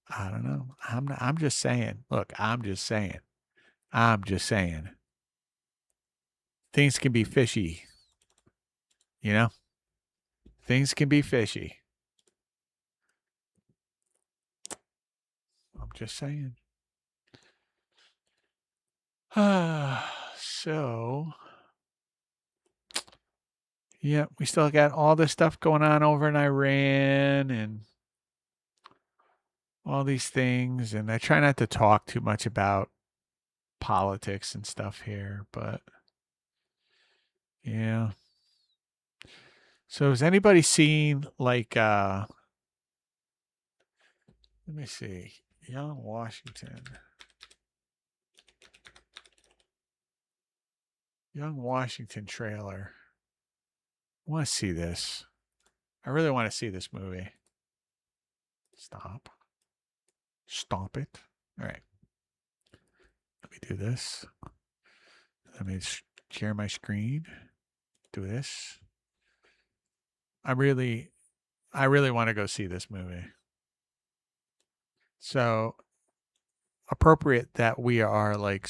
I don't know. I'm just saying. Look, I'm just saying. Things can be fishy. You know? Things can be fishy. I'm just saying. So, yeah, we still got all this stuff going on over in Iran and all these things. And I try not to talk too much about politics and stuff here, but yeah. So has anybody seen like let me see. Young Washington trailer. I want to see this. I really want to see this movie. Stop it. All right. Let me do this. Let me share my screen. Do this. I really want to go see this movie. So appropriate that we are like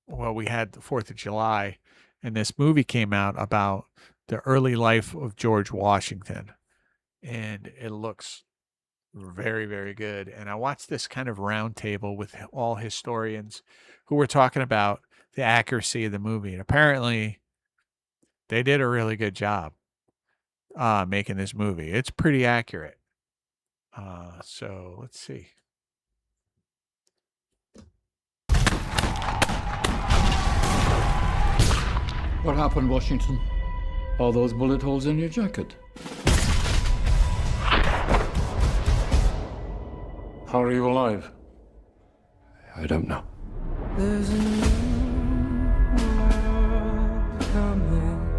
we had the 4th of July and this movie came out about the early life of George Washington. And it looks very, very good. And I watched this kind of round table with all historians who were talking about the accuracy of the movie. And apparently they did a really good job making this movie. It's pretty accurate. So let's see. What happened, Washington? All those bullet holes in your jacket. How are you alive? I don't know.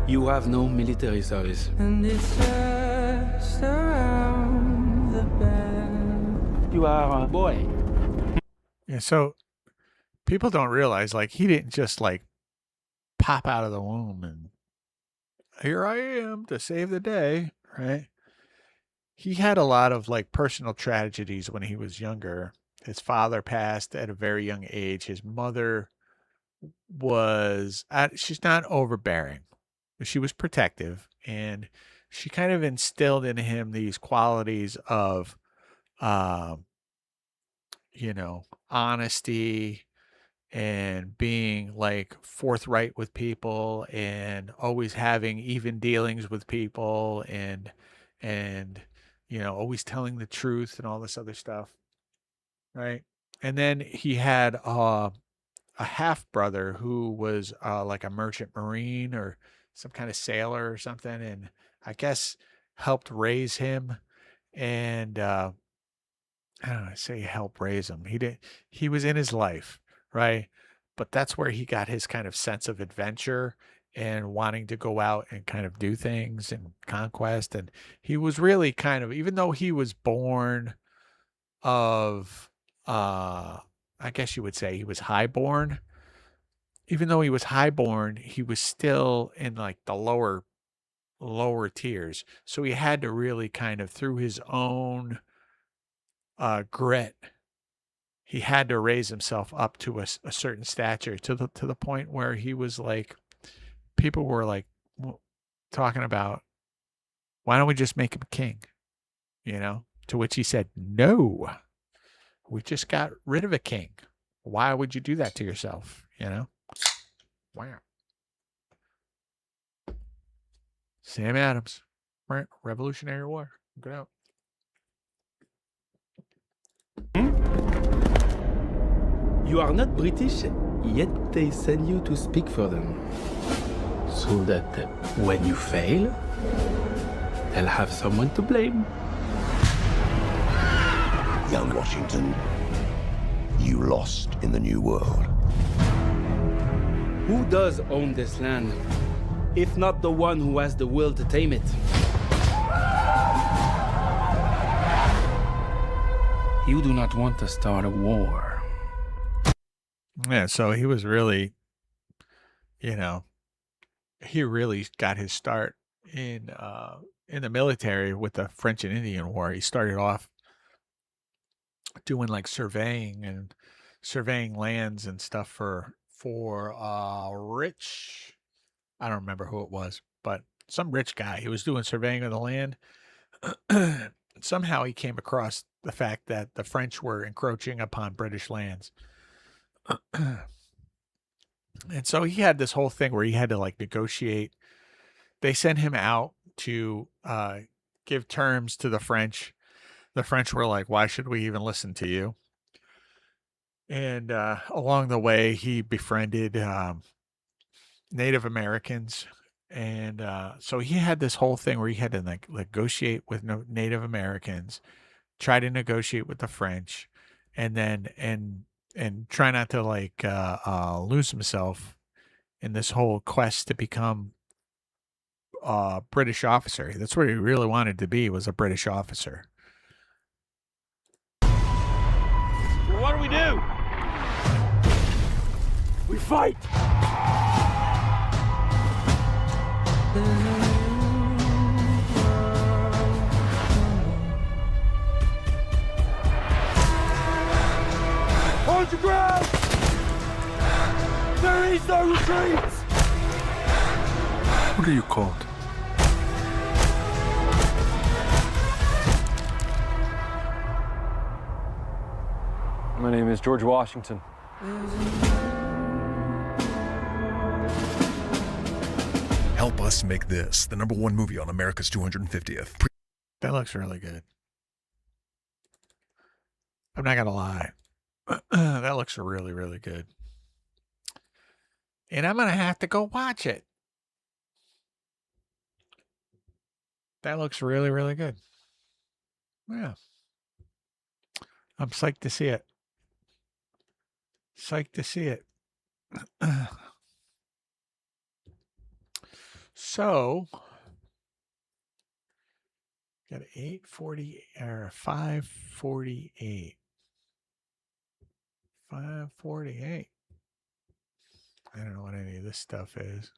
You have no military service. You are a boy. Yeah, so people don't realize like he didn't just like pop out of the womb and here I am to save the day, right? He had a lot of like personal tragedies when he was younger. His father passed at a very young age. His mother she's not overbearing, but she was protective, and she kind of instilled in him these qualities of, honesty and being like forthright with people and always having even dealings with people and always telling the truth and all this other stuff. Right. And then he had a half brother who was like a merchant marine or some kind of sailor or something. And I guess helped raise him. And I don't know, I say help raise him. He was in his life. Right. But that's where he got his kind of sense of adventure and wanting to go out and kind of do things and conquest. And he was really kind of, even though he was born of, I guess you would say he was highborn. Even though he was highborn, he was still in like the lower tiers. So he had to really kind of through his own grit, he had to raise himself up to a certain stature to the point where he was like people were like talking about why don't we just make him king? You know, to which he said, no, we just got rid of a king. Why would you do that to yourself? You know? Wow. Sam Adams, right? Revolutionary War. Good out. You are not British, yet they send you to speak for them. So that when you fail, they'll have someone to blame. Young Washington, you lost in the New World. Who does own this land, if not the one who has the will to tame it? You do not want to start a war. Yeah, so he was really, you know, he really got his start in the military with the French and Indian War. He started off doing like surveying lands and stuff for rich, I don't remember who it was, but some rich guy. He was doing surveying of the land. Somehow he came across the fact that the French were encroaching upon British lands. And so he had this whole thing where he had to like negotiate. They sent him out to give terms to the French. The French were like, why should we even listen to you? And along the way, he befriended Native Americans. And so he had this whole thing where he had to like negotiate with Native Americans, try to negotiate with the French, and then and try not to like lose himself in this whole quest to become a British officer. That's what he really wanted to be, was a British officer. Well, what do? We fight! Hold your ground! There is no retreat! What are you called? My name is George Washington. Help us make this the #1 movie on America's 250th. That looks really good. I'm not gonna lie. That looks really, really good. And I'm gonna have to go watch it. That looks really, really good. Yeah. I'm psyched to see it. Psyched to see it. So, got 840 or 548. 548. I don't know what any of this stuff is.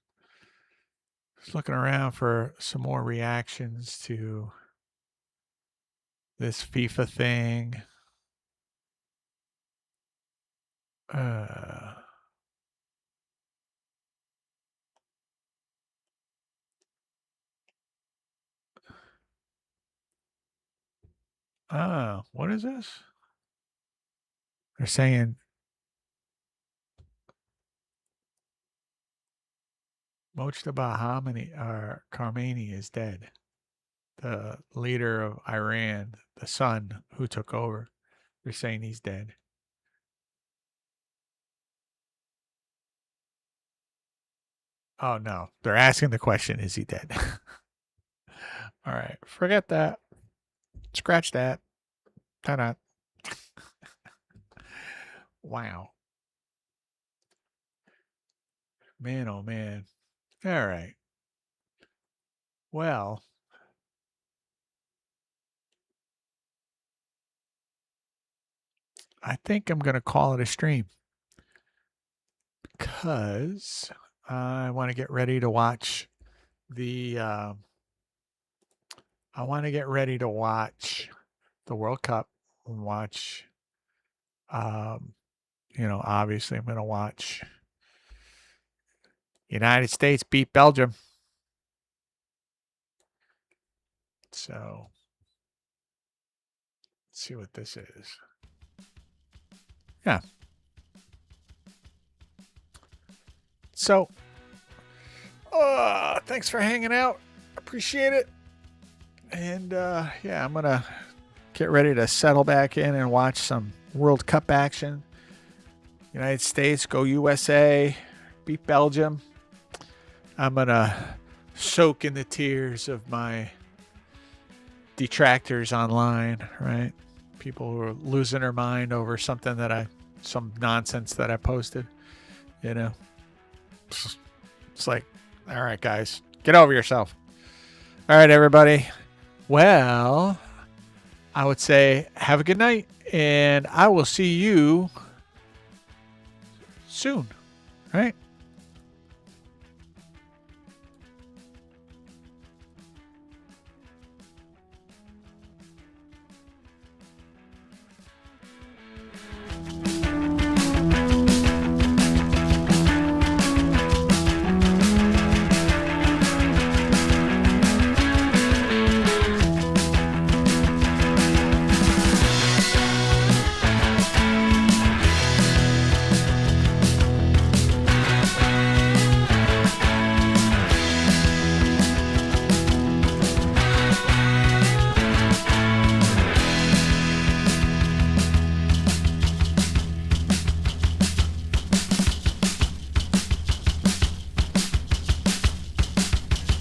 Just looking around for some more reactions to this FIFA thing. What is this? They're saying Mojtaba Khamenei is dead. The leader of Iran, the son who took over. They're saying he's dead. Oh, no. They're asking the question, is he dead? All right. Forget that. Scratch that. Ta-da. Wow. Man, oh, man. All right. Well, I think I'm going to call it a stream because I want to get ready to watch the I want to get ready to watch the World Cup and watch obviously I'm going to watch United States beat Belgium. So let's see what this is. Yeah. So, thanks for hanging out. Appreciate it. And yeah, I'm going to get ready to settle back in and watch some World Cup action. United States, go USA, beat Belgium. I'm going to soak in the tears of my detractors online, right? People who are losing their mind over something some nonsense that I posted, It's like, all right, guys, get over yourself. All right, everybody. Well, I would say have a good night, and I will see you soon, right?